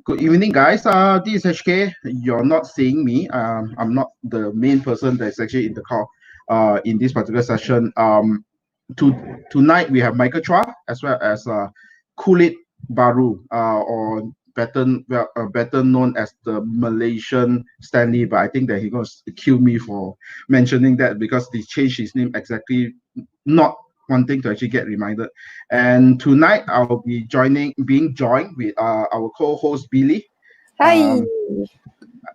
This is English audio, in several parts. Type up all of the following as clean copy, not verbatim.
Good evening, guys. This is HK. You're not seeing me. I'm not the main person that's actually in the call. In this particular session. Tonight we have Michael Chuah as well as KULit Baru, or better known as the Malaysian Stanley. But I think that he's going to kill me for mentioning that because they changed his name exactly, not wanting to actually get reminded. And tonight I'll be being joined with our co-host Billy. Hi.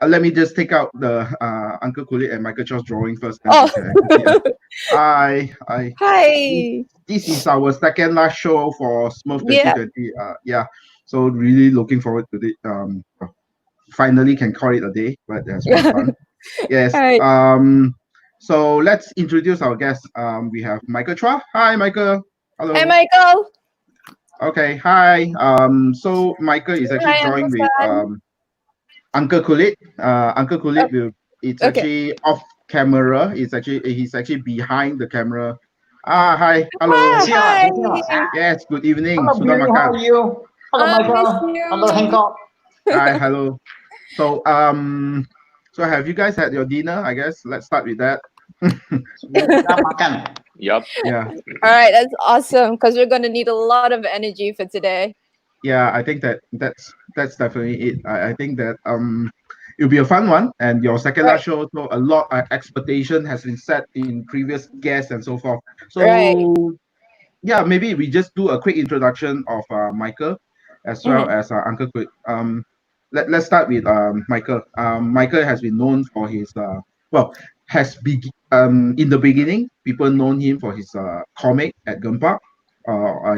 Let me just take out the Uncle KULit and Michael Chuah's drawing first. Oh. Hi. This is our second last show for SMVFF2020. Yeah. So really looking forward to it. Finally can call it a day, but that's been fun. Yes. Right. So let's introduce our guests. We have Michael Chuah. Hi, Michael. Hello. Hi, Michael. Okay. Hi. So Michael is actually joined with Uncle KULit. Uncle KULit it's actually off camera. He's actually behind the camera. Hi. Hello. Hi. Yes. Good evening. Hello, Billy, how are you? Hello, Michael. Hello, Hancock. Hi. Hello. So so have you guys had your dinner? I guess let's start with that. Yep. Yeah. All right, that's awesome because we're gonna need a lot of energy for today. Yeah, I think that's definitely it. I think that it'll be a fun one, and your second last show, so a lot of expectation has been set in previous guests and so forth. So yeah, maybe we just do a quick introduction of Michael as well as Uncle KULit. Let's start with Michael. Michael has been known for his in the beginning, people known him for his comic at Gempak.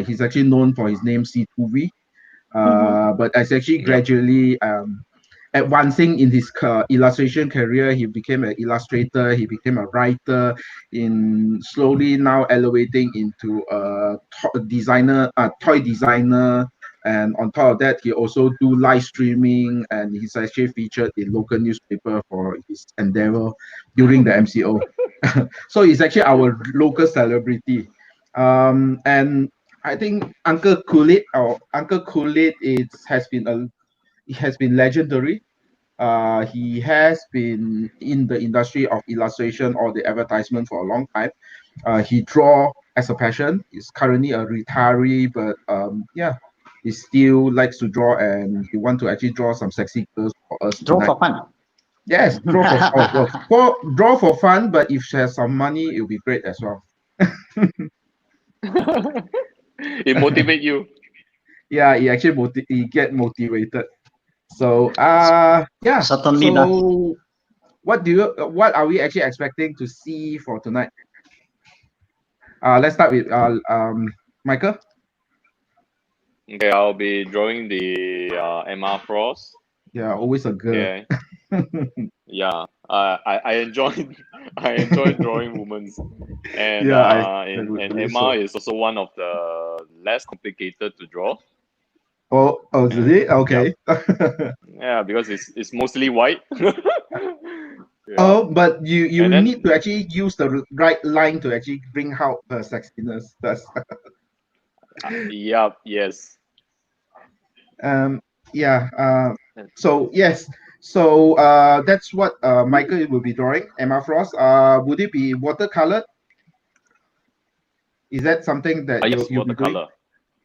He's actually known for his name C2V. But as actually gradually advancing in his illustration career, he became an illustrator, he became a writer, in slowly now elevating into a toy designer. And on top of that, he also do live streaming, and he's actually featured in local newspaper for his endeavor during the MCO. So he's actually our local celebrity. And I think Uncle KULit has been legendary. He has been in the industry of illustration or the advertisement for a long time. He draw as a passion. He's currently a retiree, but he still likes to draw, and he want to actually draw some sexy girls for us. Draw tonight. for fun. Yes, draw for fun. But if she has some money, it'll be great as well. It motivate you. Yeah, he actually get motivated. So yeah. Certainly so what are we actually expecting to see for tonight? Let's start with Michael. Okay, I'll be drawing the Emma Frost. Yeah, always a girl. Yeah. Yeah. I enjoy drawing women, and and Emma is also one of the less complicated to draw. Oh, is it? Okay. Yeah, because it's mostly white. Oh, but you need to actually use the right line to actually bring out her sexiness. That's yes. So yes. So that's what Michael will be drawing. Emma Frost. Would it be watercolor? Is that something that you'll be doing?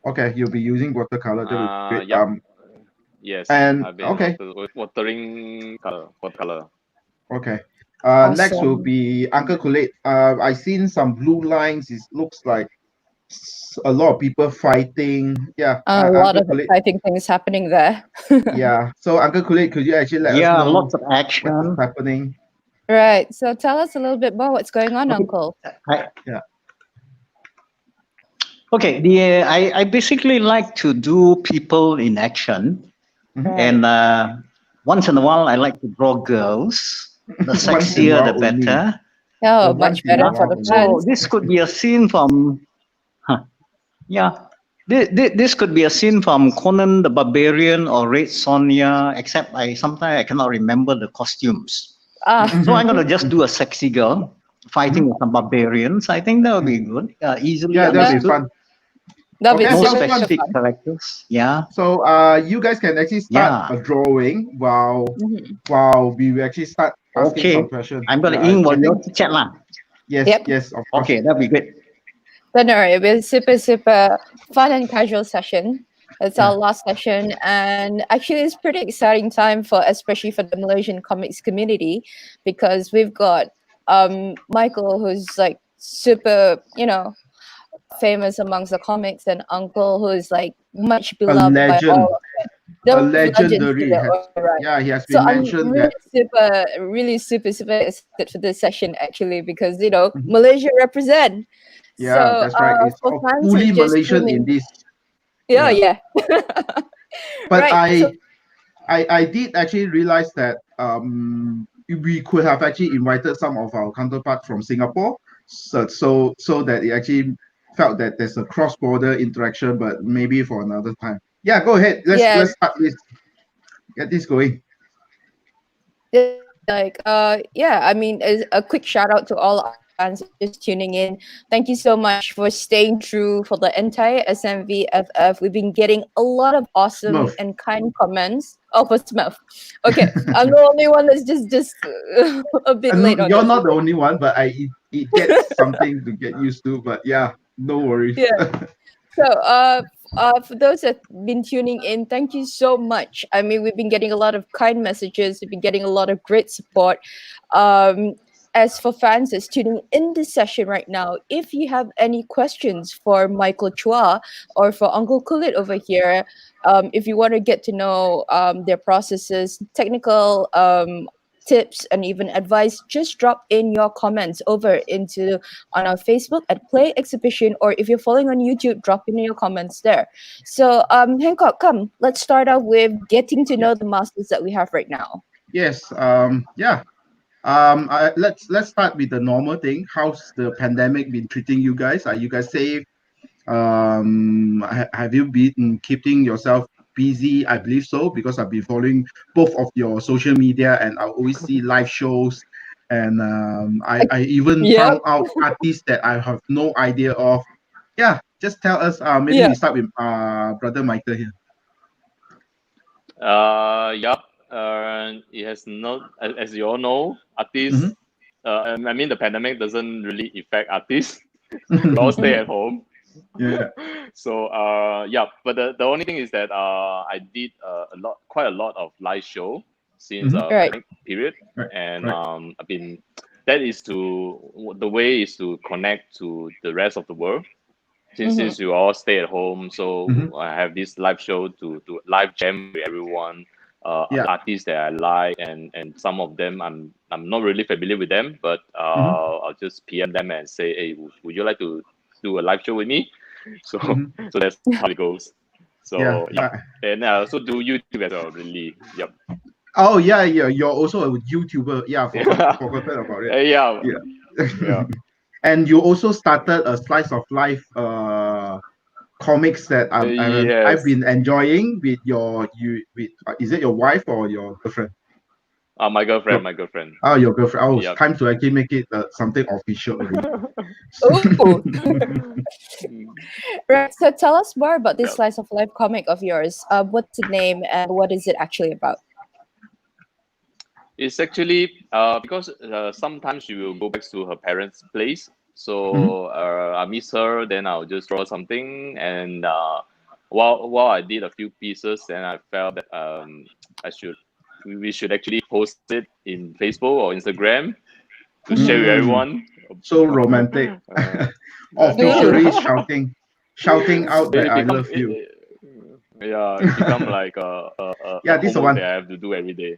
Okay, you'll be using watercolor. That would be great. Yeah. Yes. And I've been watering watercolor. Okay. Awesome. Next will be Uncle KULit. I've seen some blue lines. It looks like a lot of people fighting. Yeah. A lot of exciting things happening there. Yeah. So Uncle KULit, could you actually let us know? Yeah, lots of action. What's happening? Right. So tell us a little bit more what's going on, Uncle. Yeah. Okay. I basically like to do people in action, and once in a while I like to draw girls. The sexier, the better. Oh, much better for the fans. So this could be a scene from, this could be a scene from Conan the Barbarian or Red Sonja, except sometimes I cannot remember the costumes. So I'm going to just do a sexy girl fighting with some barbarians. I think that would be good. Easily that would be fun. That'll be Okay, No sounds super fun. specific fun. characters. Yeah. So you guys can actually start Yeah. a drawing while Mhm. we actually start asking some Okay. questions. I'm gonna Yeah, in I while you think chat lah. yes, Yep. yes, of course. Okay, that'll be great. Don't worry, it'll be a super fun and casual session. It's our Yeah. last session, and actually, it's pretty exciting time for, especially for the Malaysian comics community, because we've got Michael, who's like super, famous amongst the comics, and Uncle, who is like much A beloved by legend, all of it. They're a legends to legendary. the right. Yeah, he has So been I'm mentioned that. really super excited for this session actually, because Mhm. Malaysia represent. Yeah, So that's right. It's for fans who fully just Malaysian tune in in, this. yeah, Yeah. yeah. But Right. So I did actually realize that we could have actually invited some of our counterparts from Singapore, so that it actually felt that there's a cross-border interaction, but maybe for another time. Yeah, go ahead. yeah, Let's start this. Get this going. like yeah, I mean, a quick shout out to all our fans just tuning in. Thank you so much for staying true for the entire SMVFF. We've been getting a lot of awesome Smurf. and kind comments. Oh, for Smurf. Okay, I'm the only one that's just a bit late on You're this. not the only one, but it gets something to get used to. But yeah, no worries. Yeah. So, for those that have been tuning in, thank you so much. I mean, we've been getting a lot of kind messages. We've been getting a lot of great support. As for fans that's tuning in this session right now, if you have any questions for Michael Chuah or for Uncle KULit over here, if you want to get to know their processes, technical tips, and even advice, just drop in your comments over into on our Facebook at Play Exhibition, or if you're following on YouTube, drop in your comments there. So, Hancock, come, let's start off with getting to know the masters that we have right now. Yes. Yeah. Let's start with the normal thing. How's the pandemic been treating you guys? Are you guys safe? Have you been keeping yourself busy? I believe so, because I've been following both of your social media, and I always see live shows, and I even Yep. found out artists that I have no idea of. Yeah, just tell us. Maybe Yeah. we start with brother Michael here. Yup. It has not, as you all know, artists. Mhm. I mean, the pandemic doesn't really affect artists. We all stay at home. Yeah. So yeah, but the only thing is that I did quite a lot of live show since Mhm. Right. pandemic period, Right. and Right. I've been the way is to connect to the rest of the world. Since you all stay at home, so Mhm. I have this live show to live jam with everyone, Yeah. artists that I like, and some of them I'm not really familiar with them, but Mhm. I'll just PM them and say, hey, would you like to do a live show with me? So Mhm. so that's how it goes. So Yeah. yep. And I also do YouTube as well. Really, yep. Oh yeah, yeah. You're also a YouTuber. Yeah, forgotten about it. Yeah, Yeah. yeah. And you also started a slice of life comics that I've Yes. been enjoying with with is it your wife or your girlfriend? My girlfriend, Your, my girlfriend. your girlfriend. Oh, it's Yep. time to actually make it something official already. Oh, right. So tell us more about this Yep. slice of life comic of yours. What's the name and what is it actually about? It's actually because sometimes she will go back to her parents' place. Mhm. So I miss her. Then I'll just draw something. And while I did a few pieces, then I felt that we should actually post it in Facebook or Instagram to share with everyone. So romantic. Officially shouting out that It I become love you. yeah, it become like Yeah, a this is the homework one. that I have to do every day.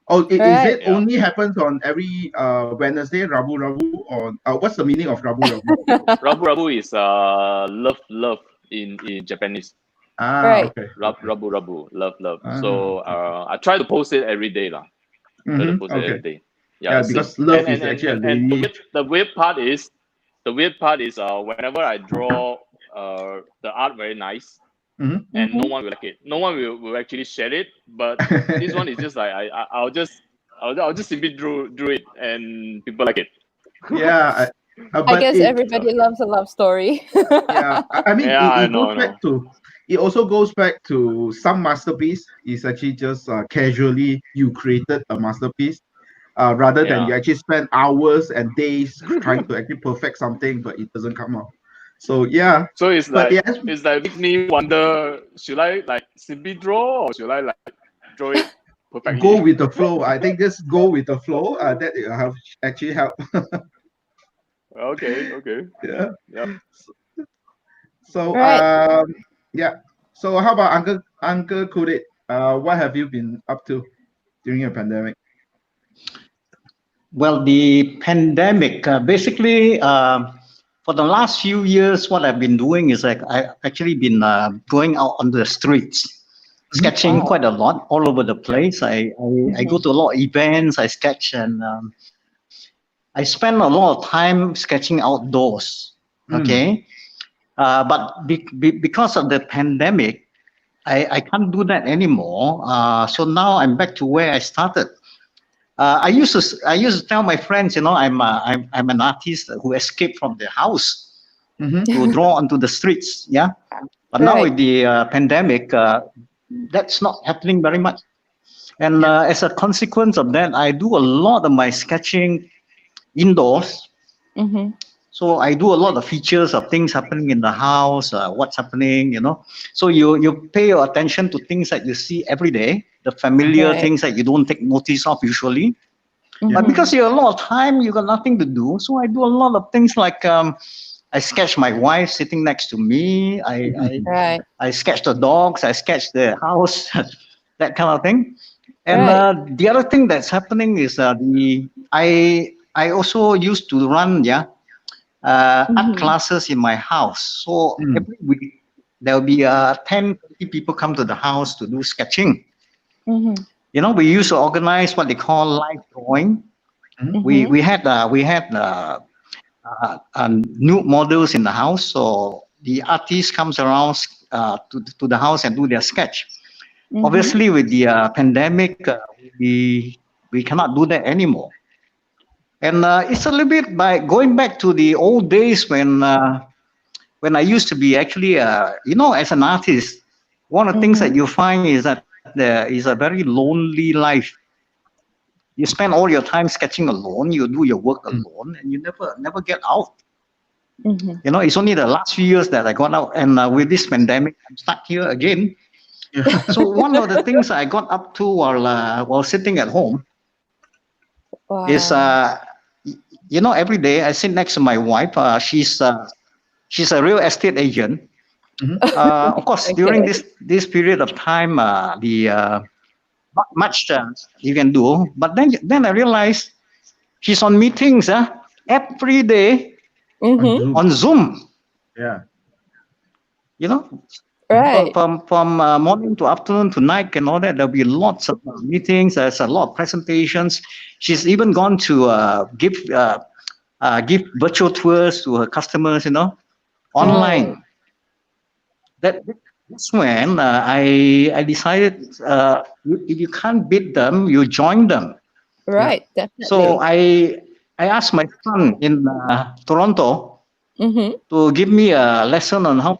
Oh, is Right. it Yeah. only happens on every Wednesday, Rabu Rabu, or what's the meaning of Rabu Rabu? Rabu Rabu is love in Japanese. Right. Okay. Rabu Rabu, love. Ah, So I try to post it every day lah. Try to post it okay. every day. Yeah, Yeah, because and love and is and actually a and, and lady. the weird part is whenever I draw the art very nice, Mhm. and no one will like it. No one will actually share it. But this one is just like I'll just simply drew it and people like it. Yeah, I But guess everybody loves a love story. yeah, I mean, Yeah, I it goes know, I back know. to, it also goes back to some masterpiece is actually just casually you created a masterpiece, rather than you Yeah. actually spend hours and days trying to actually perfect something, but it doesn't come out. So yeah, So but yes, it's like make me wonder, should I like simply draw or should I like draw it go perfectly? with the flow. I think just go with the flow. That will have actually help. Okay, okay. Yeah. Yeah. So Right. yeah. So how about Uncle KULit? What have you been up to during a pandemic? Well, the pandemic, basically, for the last few years, what I've been doing is like I actually been going out on the streets, Mhm. sketching Wow. quite a lot all over the Yeah. place. I go Mm-hmm. to a lot of events, I sketch, and I spend a lot of time sketching outdoors. Mm. Okay, but because of the pandemic, I can't do that anymore. So now I'm back to where I started. I used to tell my friends, I'm an artist who escaped from the house Mm-hmm. to draw onto the streets. Yeah, but now Right. with the pandemic, that's not happening very much. And Yeah. as a consequence of that, I do a lot of my sketching indoors. Mm-hmm. So I do a lot of features of things happening in the house, what's happening, So you pay your attention to things that you see every day, the familiar Right. things that you don't take notice of usually. Yeah. But Mm-hmm. because you have a lot of time, you got nothing to do. So I do a lot of things like I sketch my wife sitting next to me. Right. I sketch the dogs. I sketch the house, that kind of thing. And Right. the other thing that's happening is I also used to run art Mm-hmm. classes in my house. So Mm. every week there will be 10, 20 people come to the house to do sketching. Mm-hmm. We used to organize what they call live drawing. Mm-hmm. We Mm-hmm. we had nude models in the house, so the artist comes around to the house and do their sketch. Mm-hmm. Obviously, with the pandemic, we cannot do that anymore. And it's a little bit by going back to the old days when I used to be actually, as an artist, one of the things Mm-hmm. that you find is that there is a very lonely life. You spend all your time sketching alone, you do your work Mm. alone, and you never get out. Mm-hmm. It's only the last few years that I got out, and with this pandemic, I'm stuck here again. Yeah. So one of the things I got up to while sitting at home is, Wow. every day I sit next to my wife. She's a real estate agent. Mm-hmm. Of course, during Okay. this period of time, the not much you can do. But then I realized she's on meetings every day On Mm-hmm. Zoom. on Zoom. Yeah. You know, Mm-hmm. Right. from morning to afternoon to night and all that. There'll be lots of meetings. There's a lot of presentations. She's even gone to give virtual tours to her customers. Right. Online. That's when I decided if you can't beat them, you join them. Yeah. Right. So Definitely. I asked my son in Toronto Mm-hmm. to give me a lesson on how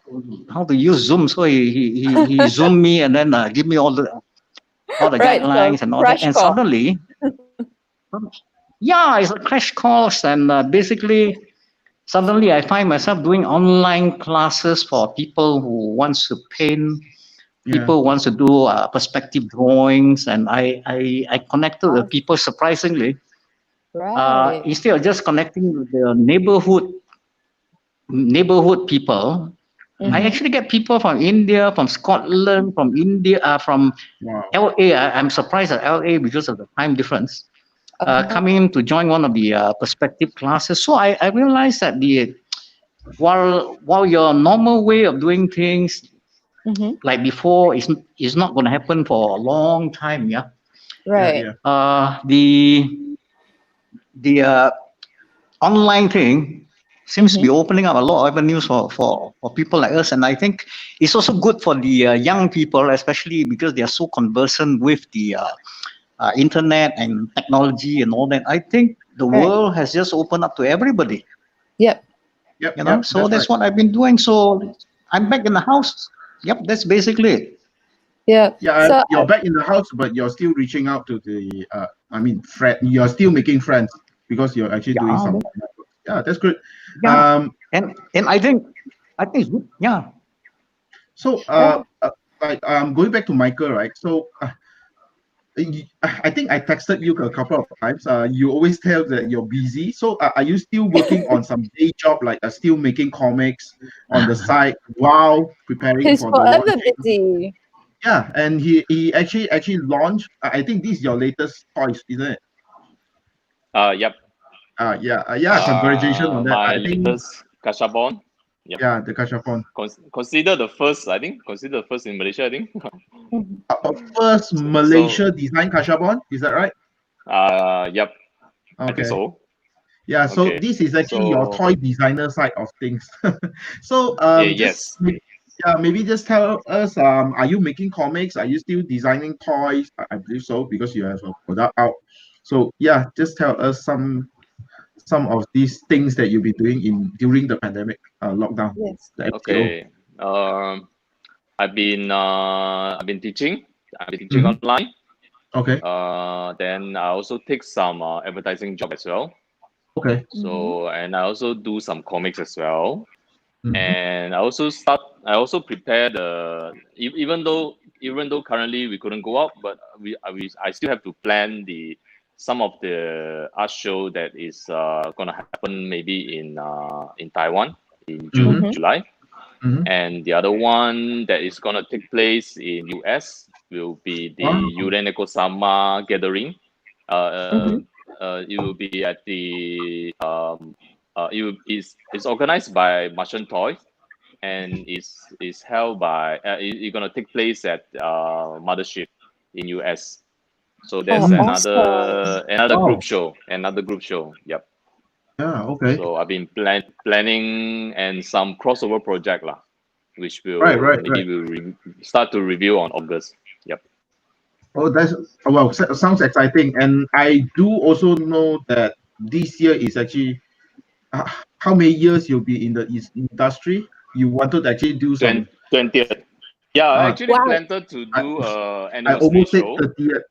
to use Zoom. So he zoomed me and then give me all the Right. So guidelines and all that. crash And course. suddenly, yeah, it's a crash course. And basically, suddenly I find myself doing online classes for people who wants to paint, Yeah. people wants to do perspective drawings, and I connected with Awesome. people surprisingly. Right. Instead of just connecting with the neighborhood people, I Mm-hmm. actually get people from India, from Scotland, from India, from Wow. LA. I'm surprised at LA because of the time difference. Uh-huh. Coming to join one of the perspective classes, so I realized that while your normal way of doing things Mm-hmm. like before is not going to happen for a long time. Yeah. Yeah. Right. Yeah. The online thing seems to Mm-hmm. be opening up a lot of avenues for people like us, and I think it's also good for the young people, especially because they are so conversant with the internet and technology and all that. I think the Right. world has just opened up to everybody. Yep. Yep. You know, Yep. so That's that's right. what I've been doing. So I'm back in the house. Yep, that's basically it. Yeah. Yeah, So you're back in the house, but you're still reaching out to the. I mean, friend. You're still making friends because you're actually doing Yeah, some. Yeah, that's good. yeah, Um. and I think it's good. Yeah. So, like, going back to Michael, right? So, I think I texted you a couple of times. You always tell that you're busy. So, are you still working on some day job, like still making comics on the side while preparing he's for the forever launching? busy. Yeah, and he actually launched. I think this is your latest toys, isn't it? Yep. Yeah, yeah. Congratulations on that. My I think latest Kashabon. Yep. yeah, the Kashapon. Consider the first, I think. Consider the first in Malaysia, I think. Mhm. First So Malaysia design Kashapon, is that right? yep. I think Okay. so. Yeah, so Okay. this is actually your So toy designer side of things. So just yes. yeah, maybe just tell us are you making comics? Are you still designing toys? I believe so because you have a product out. So yeah, just tell us some of these things that you've been doing in during the pandemic lockdown, Yes. the MCO. Okay. I've been teaching. I've been teaching Hmm. online. Okay. Then I also take some advertising job as well. Okay. Mhm. So and I also do some comics as well. Hmm. And I also prepare even though currently we couldn't go out, but I still have to plan the some of the art show that is gonna happen maybe in Taiwan in June Hmm. Mhm. July, Hmm. and the other one that is gonna take place in US will be Wow. the Yuren Sama gathering. Mhm. It will be at the it's organized by Martian Toys, and is held by it's gonna take place at Mothership in US. So Oh, there's awesome. another Wow. group show, another group show. Yep. Yeah. Okay. So I've been planning and some crossover project lah, which Right. will Right. maybe Right. we'll start to review on August. Yep. Oh, that's well, sounds exciting. And I do also know that this year is actually uh, how many years you'll be in the industry. You wanted to actually do some. 20th. Yeah, I Uh, actually Wow. planned to I, do a I anniversary almost said show. 30th.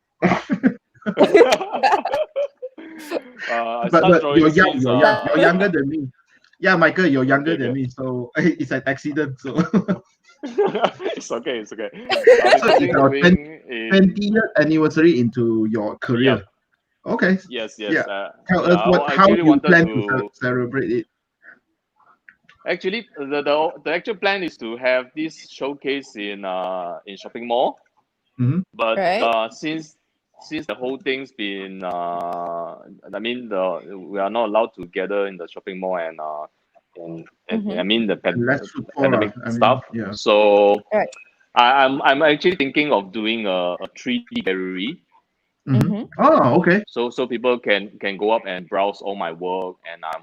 I but start but you're drawing young. since You're young. You're younger than me. Yeah, Michael, you're younger okay, than okay. me, so it's an accident. So It's okay, it's okay. I've been so it's starting our doing in 20th anniversary into your career. yep, Okay. yes, Yeah. yes. Tell Yeah, us I how actually you wanted plan to to celebrate it. actually the actual plan is to have this showcase in shopping mall, Hmm. but Right. since the whole thing's been I mean we are not allowed to gather in the shopping mall and I Mhm. mean the Less football. pandemic I mean, stuff. yeah. So Right. I'm actually thinking of doing a 3D gallery, Hmm. Mhm. Oh, okay. so people can go up and browse all my work, and I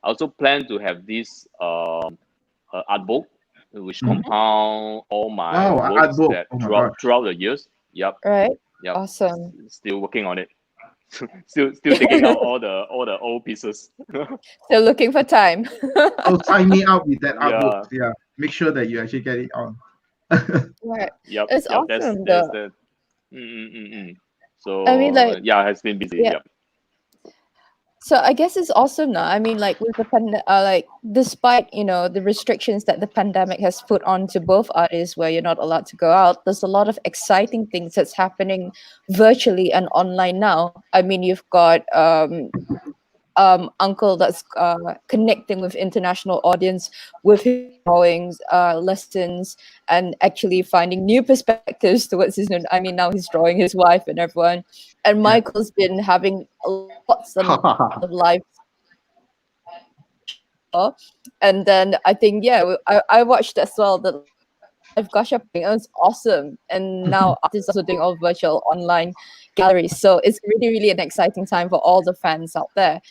also plan to have this art book which Hmm. Mhm. compound all my Wow, art works book. that Oh my throughout gosh. throughout the years. Yep, Right. yep. Awesome. Still working on it. Still taking out all the old pieces. Still looking for time. Oh, sign me up with that art book. Yeah. Yeah. Make sure that you actually get it on. Right. Yep. It's Yep. That's awesome that's though. the. Mm. I mean, So like, yeah, it has been busy. yeah. Yep. So I guess it's awesome now. I mean, like with the like despite the restrictions that the pandemic has put onto both artists, where you're not allowed to go out, there's a lot of exciting things that's happening virtually and online now. I mean, you've got uncle that's connecting with international audience with his drawings, lessons, and actually finding new perspectives towards his. I mean, now he's drawing his wife and everyone. And Yeah. Michael's been having lots and lots of live. And then I think I watched as well the live Gasha. It was awesome. And now artists also doing all virtual online galleries. So it's really, really an exciting time for all the fans out there.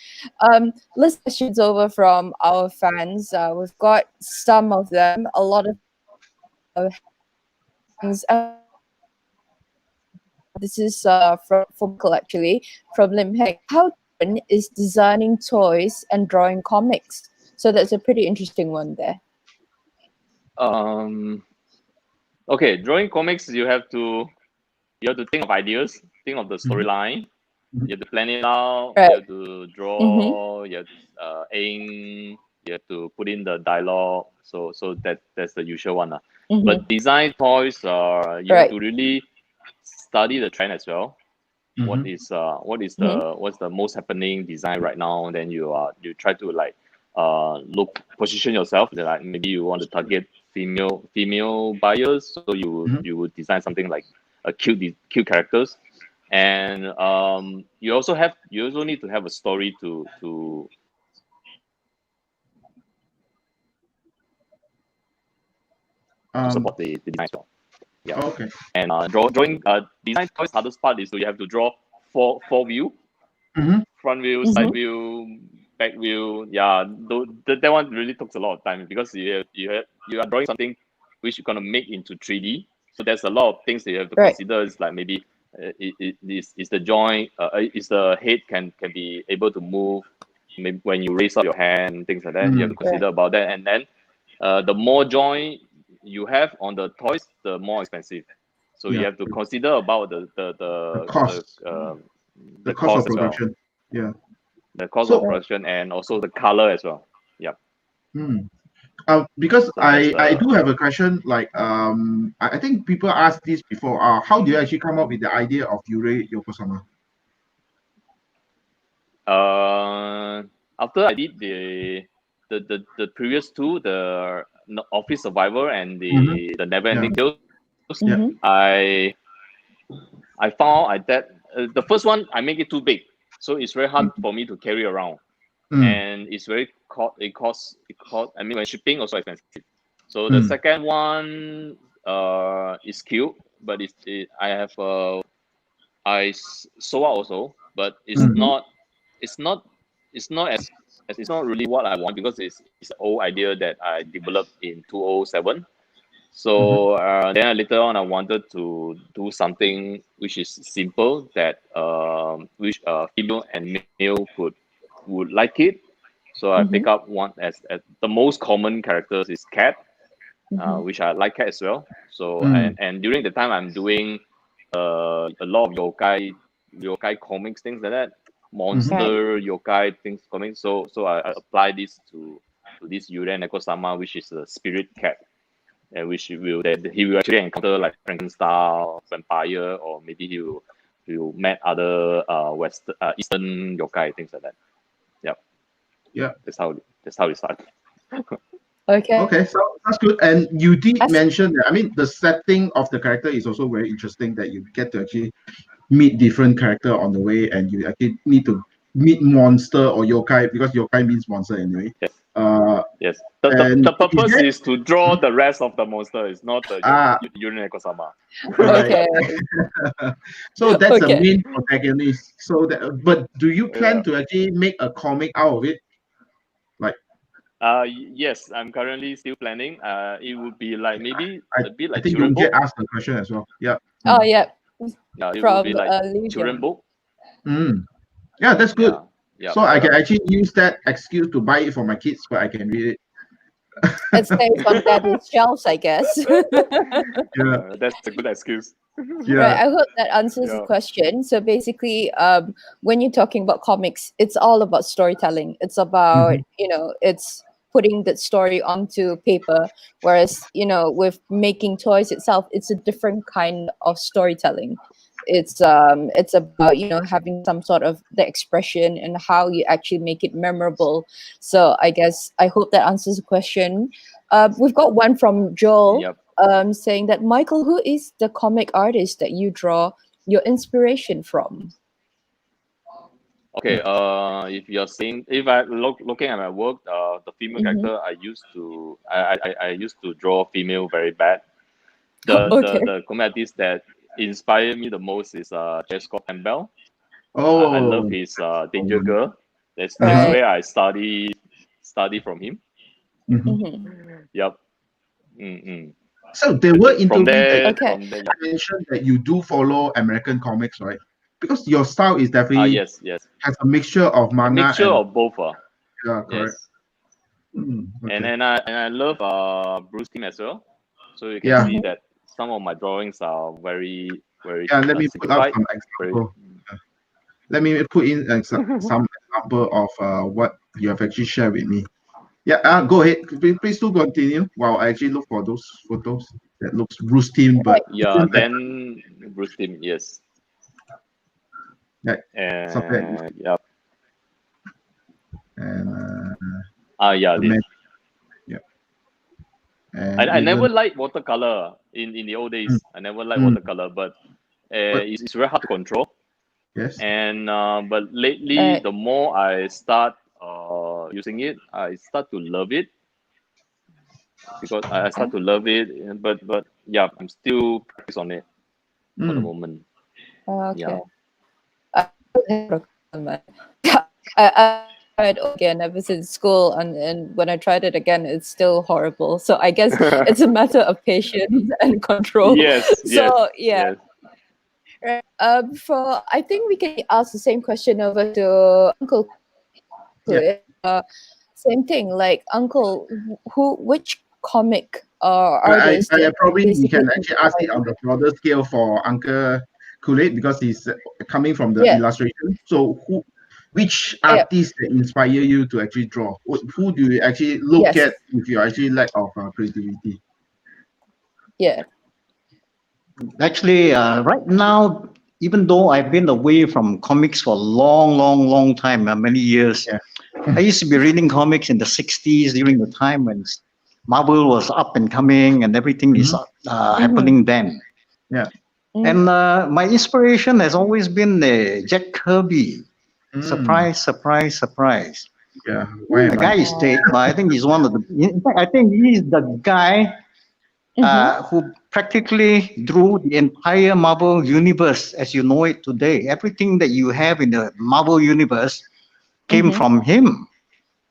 List questions over from our fans. We've got some of them, a lot of things. This is from Michael actually, from Lim Heng. How different is designing toys and drawing comics? So that's a pretty interesting one there. Okay, drawing comics, you have to think of ideas, think of the storyline. Mhm. You have to plan it out. Right. You have to draw. You have to ink. You have to put in the dialogue. So that's the usual one. But design toys, you have to really study the trend as well. What is what's the most happening design right now? Then you try to like position yourself. Like maybe you want to target female buyers, so you would design something like a cute characters. And you also need to have a story to support the design as well. Yeah. Okay. And drawing design toys, hardest part is you have to draw four view, front view, side view, back view. Yeah, that one really takes a lot of time because you are drawing something which you're gonna make into 3D. So there's a lot of things that you have to consider. It's like maybe is the joint, is the head can be able to move, maybe when you raise up your hand, things like that. You have to consider about that. And then the more joint you have on the toys, the more expensive. So you have to consider about the cost. The cost of as well. production. Yeah. The cost of production and also the color as well. Yeah. Because So I do have a question. Like I think people asked this before. How do you actually come up with the idea of Yurei Yokosuka? After I did the previous two, the Office Survivor and the Never Ending Tales, I found that the first one I make it too big, so it's very hard for me to carry around, and it's very it costs. I mean, when shipping also expensive. So the second one is cute, but I sold out also, but it's not it's not it's not really what I want because it's an old idea that I developed in 2007. So then later on, I wanted to do something which is simple that which female and male would like it. So I pick up one as the most common characters is cat, which I like cat as well. So and during the time I'm doing a lot of yokai comics, things like that, monster yokai things comics. So I apply this to this Yurei Neko-sama, which is a spirit cat. And which he will actually encounter like Frankenstein, vampire, or maybe he will meet other Eastern yokai, things like that. Yeah. That's how it started. Okay, so that's good. And you did mention that, I mean, the setting of the character is also very interesting, that you get to actually meet different character on the way, and you actually need to meet monster or yokai, because yokai means monster anyway. Yes. Yes. And The purpose is to draw the rest of the monster. It's not the Yurei Neko-sama. Okay. So that's the main protagonist. So but do you plan to actually make a comic out of it? Like yes, I'm currently still planning. It would be like maybe I a bit like think children book. asked the question as well. Yeah. Oh yeah. Yeah, it From would be like children book. Yeah, that's good. Yeah, so I can actually use that excuse to buy it for my kids, but I can read it. It stays on daddy's shelves, I guess. That's a good excuse. Right, I hope that answers the question. So basically, when you're talking about comics, it's all about storytelling. It's about, it's putting that story onto paper. Whereas, with making toys itself, it's a different kind of storytelling. It's about, having some sort of the expression and how you actually make it memorable. So I hope that answers the question. We've got one from Joel. Yep. Saying that, Michael, who is the comic artist that you draw your inspiration from? Okay, if I looking at my work, the female character I used to draw female very bad. The comic artist that inspired me the most is J. Scott Campbell. I love his Danger Girl. That's where I study from him. Yep. So they were into that you mentioned that you do follow American comics, right? Because your style is definitely yes has a mixture of manga of both. Yeah, correct. Okay. And I love Bruce Timm as well. So you can Yeah. see that some of my drawings are very Yeah. Let me put up simplified. some Very example. Let me put in some example of what you have actually shared with me. Yeah, go ahead. Please do continue while I actually look for those photos that looks Bruce team, but yeah. different pattern. Then Bruce Timm, yes, Like something and yeah, and yeah, the this. man, yeah, and I never even liked watercolor in the old mm, days. I never liked mm, watercolor, but but it's very hard to control. yes, And but lately, Right. the more I start using it, I start to love it because I start to love it. But yeah, I'm still practice on it for the mm, moment. Yeah. Okay. I still have recommend. I tried again ever since school, and when I tried it again, it's still horrible. So I guess it's a matter of patience and control. Yes, yes, So yeah, yes. right. For I think we can ask the same question over to Uncle yeah. KULit. Same thing, like Uncle, which comic artist I that probably you basically can actually ask it inspired on you? the broader scale for Uncle KULit because he's coming from the Yeah, illustration. So which yeah, artist that inspire you to actually draw? Who do you actually look yes, at if you actually lack of creativity? yeah. Actually, right now, even though I've been away from comics for a long, long, long time, many years, Yeah. I used to be reading comics in the 60s during the time when Marvel was up and coming and everything is Mm-hmm. Mm-hmm. happening then. Yeah. And my inspiration has always been Jack Kirby. Mm. Surprise, surprise, surprise. Yeah. Why The am I? guy is dead, but I think he's one of the. In fact, I think he's the guy Mm-hmm. who practically drew the entire Marvel universe as you know it today. Everything that you have in the Marvel universe came Mm-hmm. from him.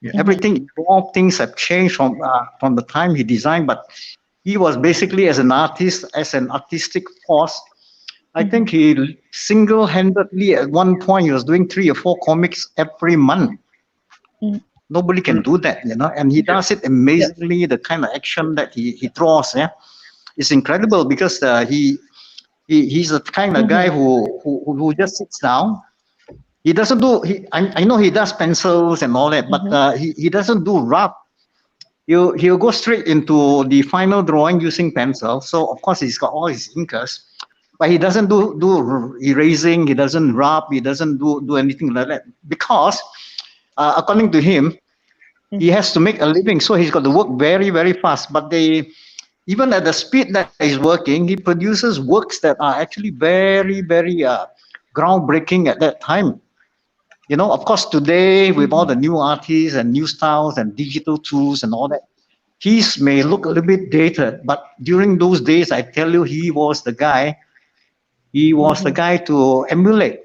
Yeah. Mm-hmm. Everything evolved, things have changed from the time he designed, but he was basically as an artist, as an artistic force. I Mm-hmm. think he single-handedly at one point he was doing 3 or 4 comics every month. Mm-hmm. Nobody Mm. can do that, and he Yeah. does it Yep. amazingly. The kind of action that he draws, yeah, is incredible because he's the kind of guy Mm-hmm. who just sits down. He doesn't do. I know he does pencils and all that, but Mm-hmm. he doesn't do rough. He'll go straight into the final drawing using pencil. So of course he's got all his inkers, but he doesn't do erasing. He doesn't rub. He doesn't do anything like that because according to him, he Mm-hmm. has to make a living. So he's got to work very very fast. But even at the speed that he's working, he produces works that are actually very very groundbreaking at that time. Of course, today with all Mm-hmm. the new artists and new styles and digital tools and all that, his may look a little bit dated, but during those days, I tell you, he was the guy. He was the Mm-hmm. guy to emulate.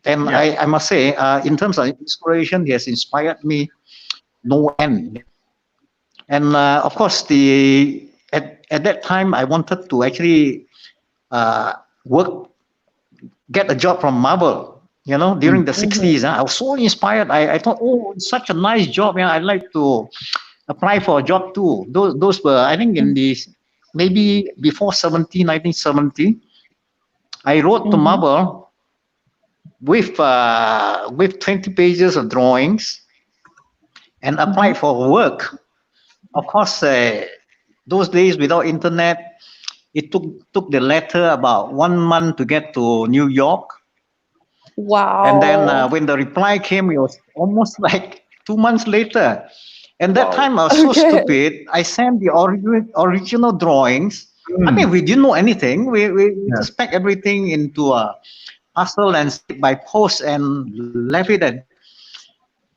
And Yeah. I must say, in terms of inspiration, he has inspired me no end. And of course, at that time, I wanted to actually uh, work, get a job from Marvel. Mm. During the Mm-hmm. 60s, I was so inspired. I thought, oh, it's such a nice job. Yeah, I'd like to apply for a job too. Those were, I think, in the maybe before 1970. I wrote to Mm-hmm. Marvel with 20 pages of drawings and Mm-hmm. applied for work. Of course, those days without internet, it took the letter about 1 month to get to New York. And then Wow. when the reply came, it was almost like 2 months later. And that Wow. time I was so Okay. stupid. I sent the original drawings. I Mm. mean, we didn't know anything. We Yeah. just packed everything into a parcel and sent it by post and left it at that.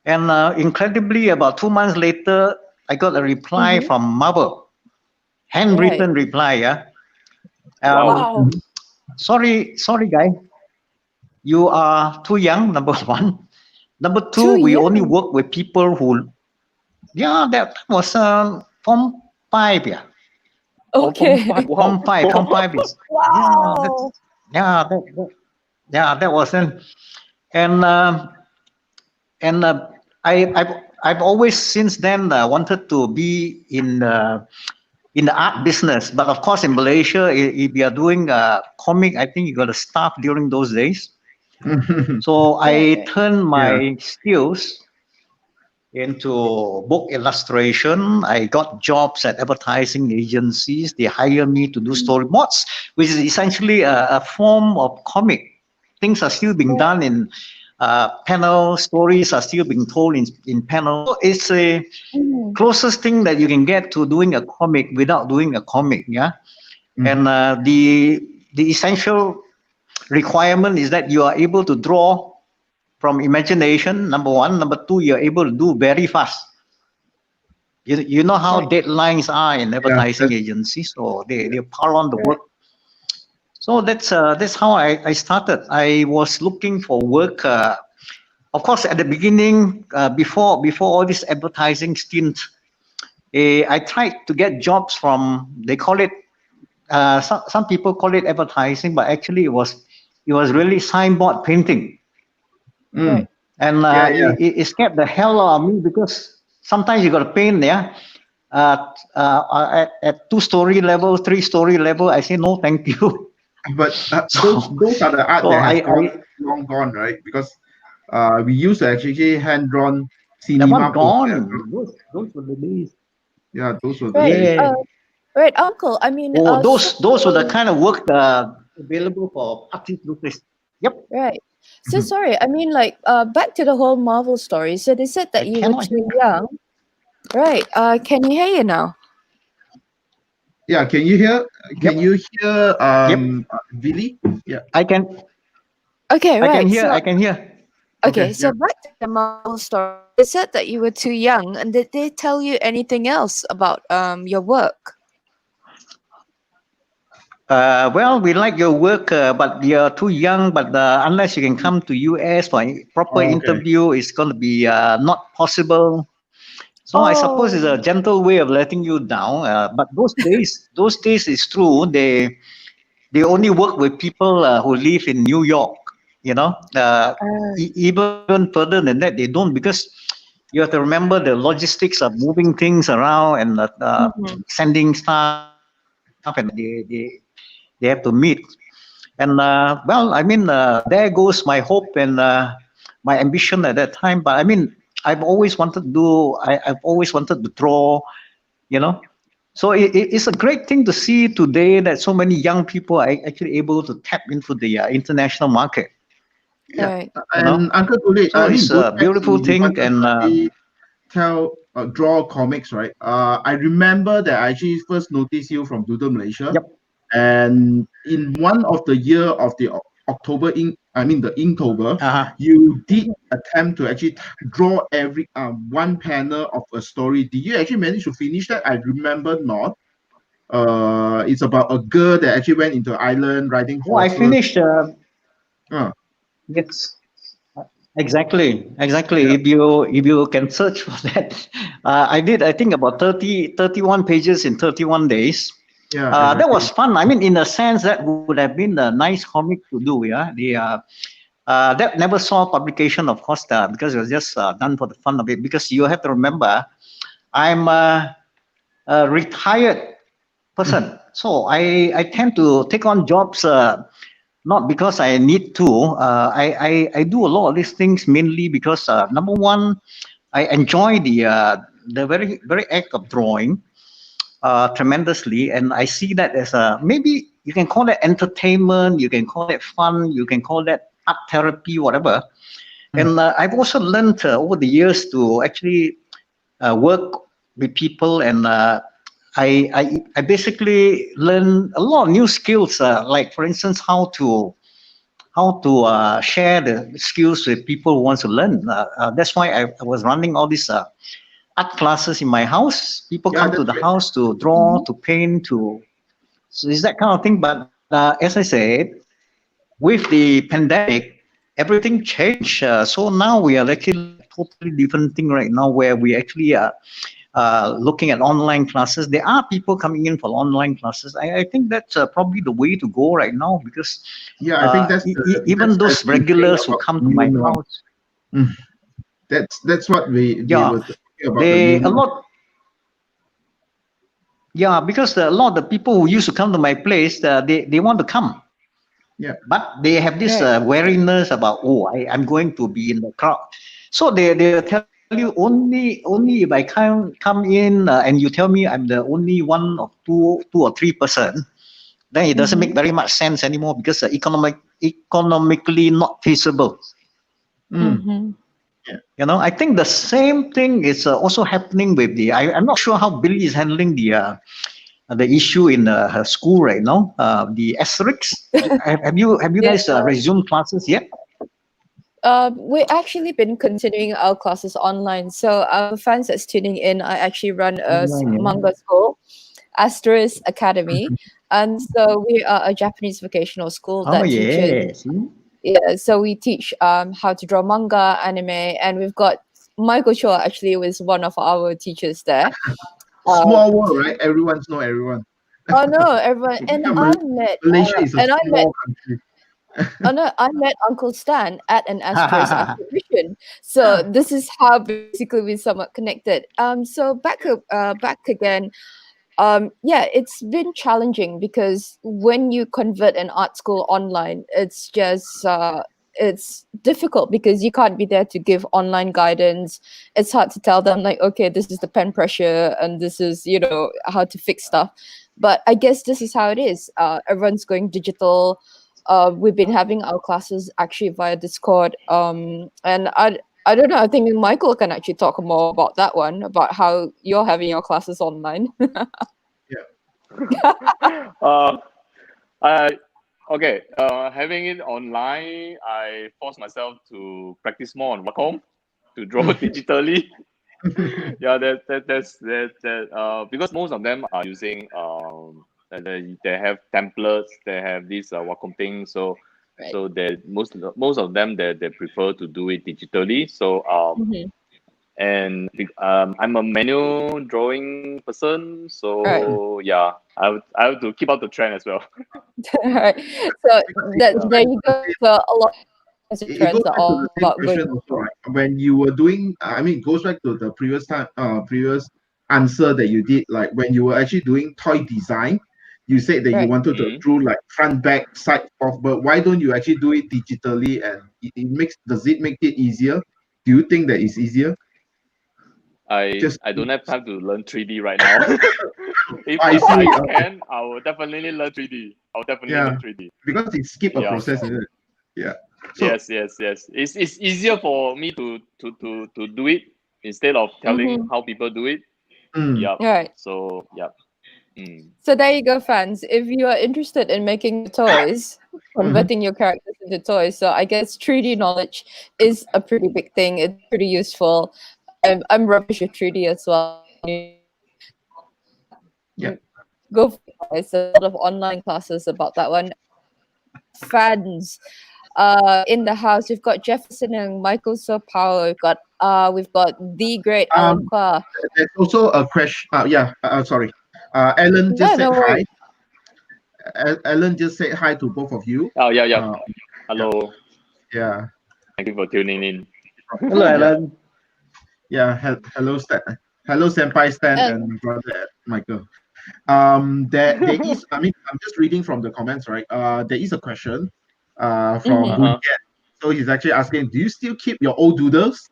And incredibly, about 2 months later, I got a reply Mm-hmm. from Marvel, Right. handwritten reply. Yeah. Wow. Wow. Mhm. Sorry, guy. You are too young. Number one. Number Too two, we only young. work with people who. Yeah, that was Form 5. Yeah. Oh, Form Okay. 5. Form Wow. 5. Form 5 is. Yeah, Wow. yeah, yeah, that was then. And and I I've always since then wanted to be in the art business. But of course, in Malaysia, if you are doing a comic, I think you got to staff during those days. So I turned my skills into book illustration. I got jobs at advertising agencies. They hire me to do storyboards, which is essentially a form of comic. Things are still being done in panel. Stories are still being told in panel. So it's a closest thing that you can get to doing a comic without doing a comic. Yeah, and the essential requirement is that you are able to draw from imagination, number one. Number two, you're able to do very fast. You know how deadlines are in advertising agencies, so they pile on the work. So that's how I started. I was looking for work. Of course, at the beginning, before all this advertising stint, I tried to get jobs from. They call it. Some people call it advertising, but actually it was really signboard painting. And it scared the hell out of me because sometimes you got to paint there at 2-story level, 3-story level. I say no, thank you. But those are the art that has long gone, right? Because we used to actually hand drawn cinema. Gone. Those were the days. Yeah, those were the days. Right, Uncle. I mean, those were the kind of work available for artists. Yep. Right. So sorry. I mean, like, back to the whole Marvel story. So they said that you were too young. Right. Can you hear you now? Yeah. Can you hear? Can you hear? Billy? Yeah. I can. Okay. Right. I can hear. Okay. So back to the Marvel story. They said that you were too young, and did they tell you anything else about your work? Well, we like your work, but you're too young. But unless you can come to US for a proper interview, it's going to be not possible. So I suppose it's a gentle way of letting you down. But those days is true. They only work with people who live in New York. You know, even further than that, they don't, because you have to remember the logistics of moving things around and sending stuff, and they have to meet. And well, I mean, there goes my hope and my ambition at that time. But I mean, I've always wanted to do. I've always wanted to draw. You know, so it's a great thing to see today that so many young people are actually able to tap into the international market. Right. And Uncle KULit, so it's a beautiful thing. And draw comics, right? I remember that I actually first noticed you from Doodle Malaysia. Yep. And in one of the year of the October the Inktober, you did attempt to actually draw every one panel of a story. Did you actually manage to finish that? I remember not. It's about a girl that actually went into an island riding horses. I finished. Yes. Exactly. Yeah. If you can search for that, I did. I think about 31 pages in 31 days. Yeah, exactly. That was fun. I mean, in a sense, that would have been a nice comic to do. Yeah, that never saw publication, of course, because it was just done for the fun of it. Because you have to remember, I'm a retired person, so I tend to take on jobs not because I need to. I do a lot of these things mainly because number one, I enjoy the very act of drawing tremendously, and I see that as maybe you can call it entertainment, you can call it fun, you can call that art therapy, whatever. And I've also learned over the years to actually work with people, and I basically learn a lot of new skills, like for instance how to share the skills with people who want to learn. That's why I was running all these art classes in my house. People come to the house to draw, to paint, so it's that kind of thing. But as I said, with the pandemic, everything changed. So now we are actually a totally different thing right now, where we actually are looking at online classes. There are people coming in for online classes. I think that's probably the way to go right now, because I think that's even those regulars who come to my house. That's what we Yeah, were talking about the they new. a lot. Yeah, because a lot of the people who used to come to my place, they want to come, Yeah. but they have this Right. wariness about, oh, I'm going to be in the crowd. So they'll tell you, only if I come in and you tell me I'm the only one of two or three person, then it doesn't make very much sense anymore, because economically not feasible. Mm. Mm-hmm. I think the same thing is also happening with I'm not sure how Billy is handling the issue in her school right now. The asterisks. Have you Yeah. guys resumed classes yet? We actually been continuing our classes online. So our fans that's tuning in, I actually run a Online, yeah. manga school, Asterisk Academy, and so we are a Japanese vocational school Oh that teaches. yes. Yeah, so we teach how to draw manga, anime, and we've got Michael Chuah actually was one of our teachers there. Um, Small world, right? Everyone's know everyone. oh no, everyone, Yeah, Malaysia is a and I met small country. Oh no, I met Uncle Stan at an Asterisk exhibition. So this is how basically we somewhat connected. So back again. Yeah, it's been challenging because when you convert an art school online, it's difficult because you can't be there to give online guidance. It's hard to tell them like, okay, this is the pen pressure and this is how to fix stuff. But I guess this is how it is. Everyone's going digital. We've been having our classes actually via Discord. And I don't know. I think Michael can actually talk more about that one, about how you're having your classes online. Uh, I okay. Having it online, I forced myself to practice more on Wacom to draw digitally. Yeah, that because most of them are using they have templates, they have this Wacom thing, so Right. so they most of them they prefer to do it digitally. So Mhm. and I'm a manual drawing person, Right. so yeah, I have to keep up the trend as well. Right. So Because it that goes there back to you the go. same, So a lot of the it goes trends are back to the all same about going question also, digital. right? When you were doing, I mean, it goes back to the previous answer that you did, like when you were actually doing toy design, you said that you Right. wanted to Mm. draw like front, back, side, forth, but why don't you actually do it digitally and does it make it easier? Do you think that it's easier? Just, I don't have time to learn 3D right now. I If I see. can, I will definitely learn 3D. I'll definitely Yeah, learn 3D. because it skip a Yeah. process, isn't it? Yeah. So, Yes. It's easier for me to do it instead of telling Mm-hmm. how people do it. mm, Yep. Right. So yep. Mm. So there you go, fans. If you are interested in making the toys, mhm. converting your characters into toys, so I guess 3D knowledge is a pretty big thing. It's pretty useful. I'm rubbish at 3D as well. Yeah. Go for it, guys. There's a lot of online classes about that one. Fans in the house. We've got Jefferson and Michael So Power. We've got the great Alan Um, Qua. there's also a question. Yeah. Sorry. Alan just No, said no hi. worries. Alan just said hi to both of you. Oh yeah. Uh, yeah. Hello. Yeah. Thank you for tuning in. Hello, Yeah. Alan. Yeah. Hello, hello, Senpai Stan And and brother Michael. There is. I mean, I'm just reading from the comments, right? There is a question. From mhm. Boon Uh-huh. Yet. So he's actually asking, do you still keep your old doodles?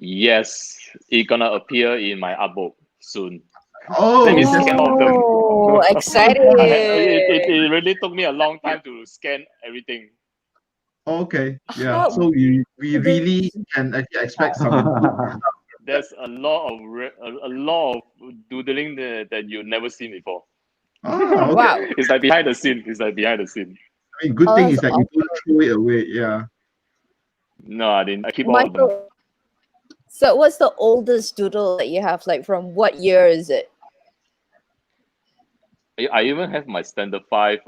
Yes, it's gonna appear in my art book soon. Let me Oh, that's scan all of them. Oh, It excited. really took me a long time to scan everything. okay. Yeah. How So we really this can actually expect some good stuff. There's a lot of doodling that you've never seen before. Ah, okay. wow. It's like behind the scene. It's like behind the scene. I mean, good Oh, thing that's is that you awesome. don't throw it away. Yeah. No, I didn't. I keep all of them. Michael, so what's the oldest doodle that you have? Like from what year is it? I even have my standard five.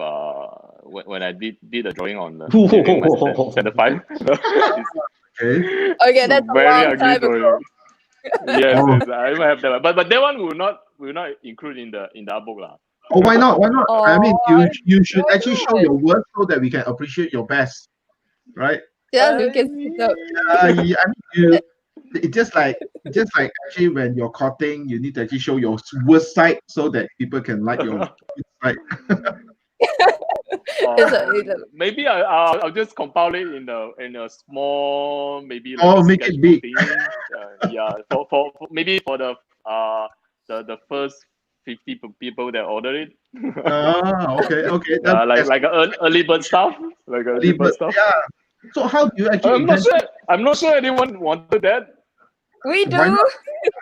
When I did a drawing on using my standard five. It's Okay. Okay, that's a very long ugly time drawing. ago. Oh, Yes. I even have that, but that one will not include in the art book lah. oh, why not? Why not? I Oh, mean, you should why actually show not? your work so that we can appreciate your best, right? Yeah, Lucas. So, Yeah, I mean, it's just like actually when you're courting, you need to actually show your worst side so that people can like your good side. Maybe I'll just compile it in a small, maybe like Oh, a make it sketchbook big. thing. Yeah, for maybe for the first 50 people that order it. Okay. Yeah, like a early bird stuff, like a early bird But stuff. yeah. So how do you actually intend? I'm not sure anyone wanted that. we Why do. not?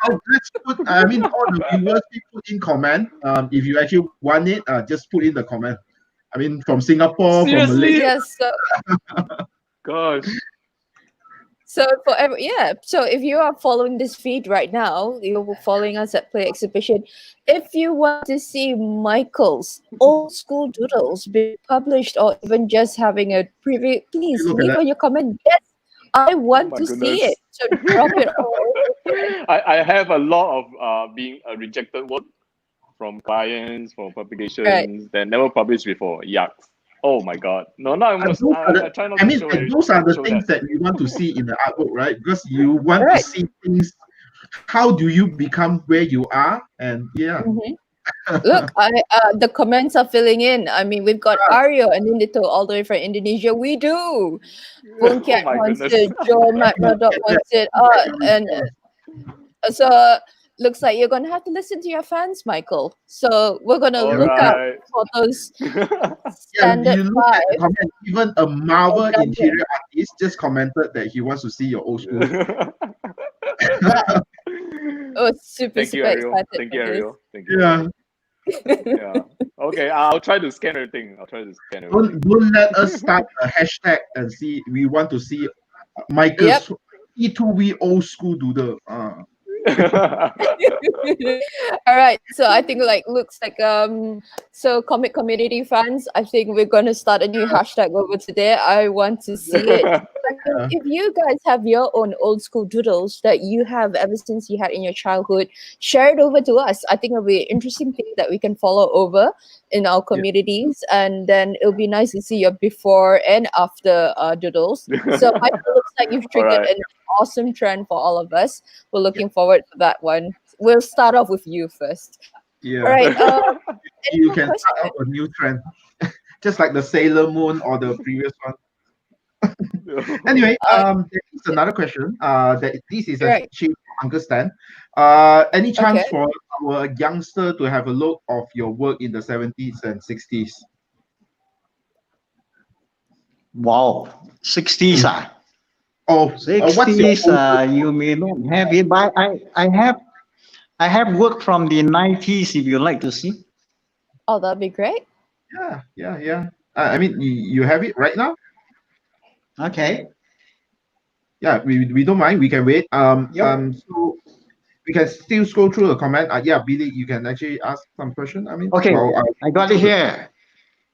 Oh, let's put. I mean, all the viewers we put in comment. If you actually want it, just put in the comment. I mean, from Singapore, from Malaysia. Seriously? Yes. Gosh. So if you are following this feed right now, you're following us at Play Exhibition. If you want to see Michael's old school doodles being published or even just having a preview, please Look at leave that. on your comment. Yes, I want my to see goodness. it. So drop it all over here. I have a lot of being rejected work from clients, from Right. publications that never published before. Yucks. Oh my god. No, no, Those are I try not I to mean, show like, it. those are the Show things that. that you want to see in the artwork, right? Because you want to Right. see things. How do you become where you are? And yeah, Mhm. Look, the comments are filling in. I mean, we've got Aryo and Nindito all the way from Indonesia. We do. Boon Oh Kiat my wants goodness. it. Joe Macrodot wants it. And so looks like you're gonna have to listen to your fans, Michael. So we're gonna All look out right. for those yeah. standard You look at the 5. comment. Even a Marvel Example. interior artist just commented that he wants to see your old school. Oh, super Thank you, excited Ariel. Thank you, for this. Ariel. Thank you. Yeah. Yeah. Okay, I'll try to scan everything. Don't let us start a hashtag and see. We want to see Michael's E2V old school doodle. All right, so I think looks like so comic community fans, I think we're gonna start a new hashtag over today. I want to see it. If you guys have your own old school doodles that you have ever since you had in your childhood, share it over to us. I think it'll be an interesting thing that we can follow over in our communities, and then it'll be nice to see your before and after doodles. So it looks like you've triggered an awesome trend for all of us. We're looking forward to that one. We'll start off with you first. Yeah. All right. You can start out a new trend, just like the Sailor Moon or the previous one. Anyway, there is another question. That this is actually Uncle Stan. Any chance for our youngster to have a look of your work in the 70s and 60s? Wow, 60s. Oh, what's your 60s. You may not have it, but I have work from the 90s. If you like to see. Oh, that'd be great. Yeah. I mean, you have it right now. Okay. Yeah, we don't mind. We can wait. So we can still scroll through the comment. Yeah, Billy, you can actually ask some question. I mean, okay, I got it here.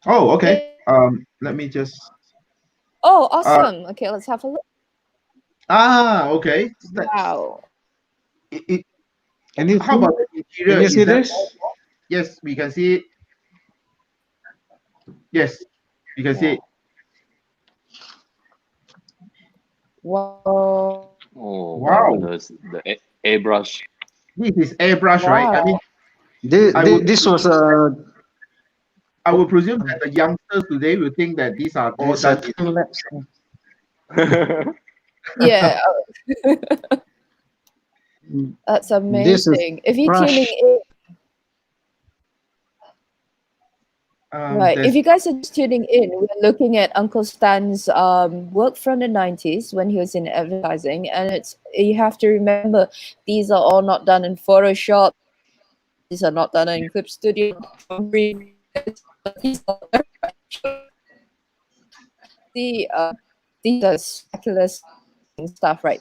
Oh, okay. Let me just. Oh, awesome. Okay, let's have a look. Okay. Wow. How about the interior? Can you see this? Yes, we can see it. Yes, we can see it. Wow. Oh, wow. The airbrush. This is airbrush, right? I mean, this was a. I would presume that the youngsters today will think that these are all done. Yeah. That's amazing. If you're tuning in, right. If you guys are just tuning in, we're looking at Uncle Stan's work from the 90s when he was in advertising, and you have to remember these are all not done in Photoshop. These are not done in Clip Studio. These are spectacular stuff, right?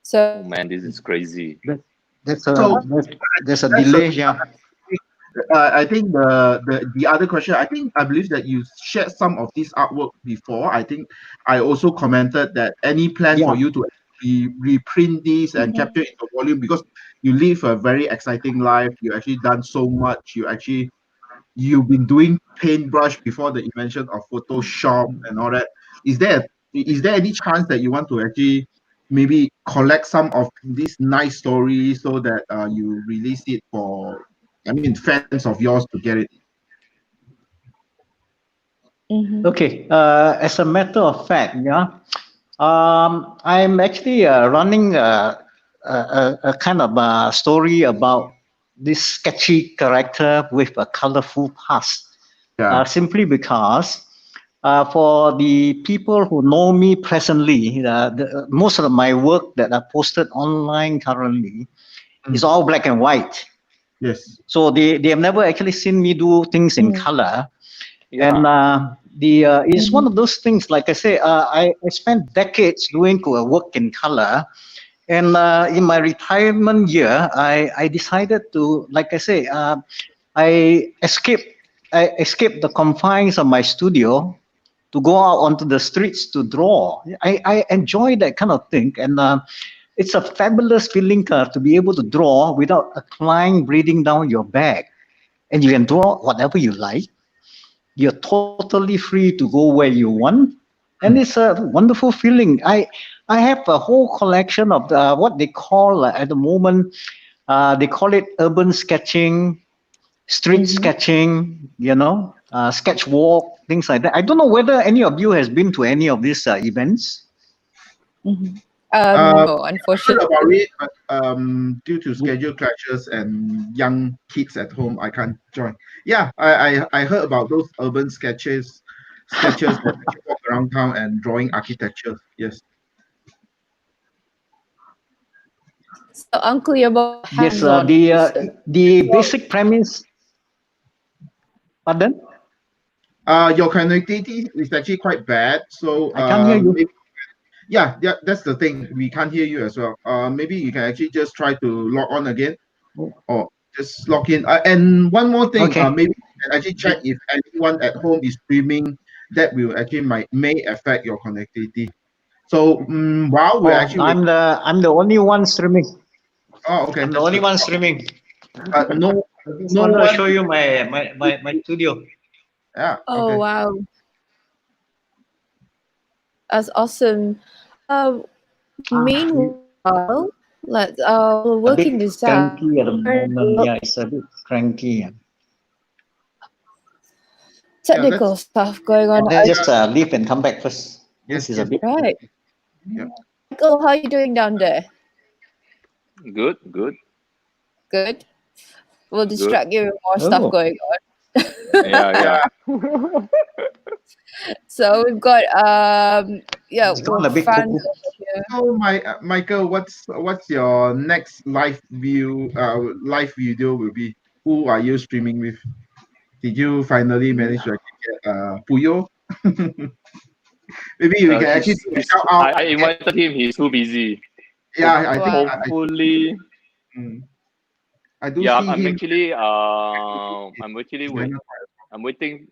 So, oh man, this is crazy. There's a delay here. I think the other question, I believe that you shared some of this artwork before. I think I also commented that any plan for you to reprint these and capture it into volume, because you live a very exciting life. You actually done so much. You actually you've been doing paintbrush before the invention of Photoshop and all that. Is there any chance that you want to actually maybe collect some of these nice stories so that you release it for, I mean, fans of yours to get it? Okay, as a matter of fact, yeah, I'm actually running a kind of a story about this sketchy character with a colorful past. Yeah. Simply because for the people who know me presently, most of my work that I posted online currently is all black and white. Yes. So they have never actually seen me do things in color. And it's one of those things, like I say, I spent decades doing work in color. And in my retirement year, I decided to, like I say, I escaped I escaped the confines of my studio to go out onto the streets to draw. I enjoy that kind of thing. And it's a fabulous feeling to be able to draw without a client breathing down your back. And you can draw whatever you like. You're totally free to go where you want, and it's a wonderful feeling. I have a whole collection of what they call at the moment. They call it urban sketching, street sketching. Sketch walk, things like that. I don't know whether any of you has been to any of these events. No, Heard unfortunately. about it, but due to schedule clashes and young kids at home, I can't join. Yeah, I heard about those urban sketches that actually walk around town and drawing architecture. Yes. So, Uncle, you're more Yes, hands-on person. the basic premise. Pardon? Your connectivity is actually quite bad. So I can't hear you. yeah, that's the thing. We can't hear you as well. Maybe you can actually just try to log on again or just log in. And one more thing, Okay. maybe you can actually check if anyone at home is streaming. That will actually may affect your connectivity. So while we're actually waiting, I'm the only one streaming. oh okay, I'm the that's only good. one streaming. No I just no wanted to one. show you my studio. Yeah. Oh, Okay. wow. That's awesome. Uh, Meanwhile, we're A bit working this out. cranky at the moment. Yeah, it's a bit cranky. Yeah. Technical stuff going on. Let's just leave and come back first. Yes. This is a Yes. bit. Right. Yeah. Michael, how are you doing down there? Good, good, Good. We'll good. distract you with more stuff Oh, going on. Yeah. So we've got it's gone a bit fans cuckoo. over here. So Michael, what's your next live video will be? Who are you streaming with? Did you finally manage to actually get Puyo? Maybe we can actually do a shout out. I invited him. He's too busy. Yeah, I think Wow. Hopefully, mm, I do yeah. see him. I'm waiting.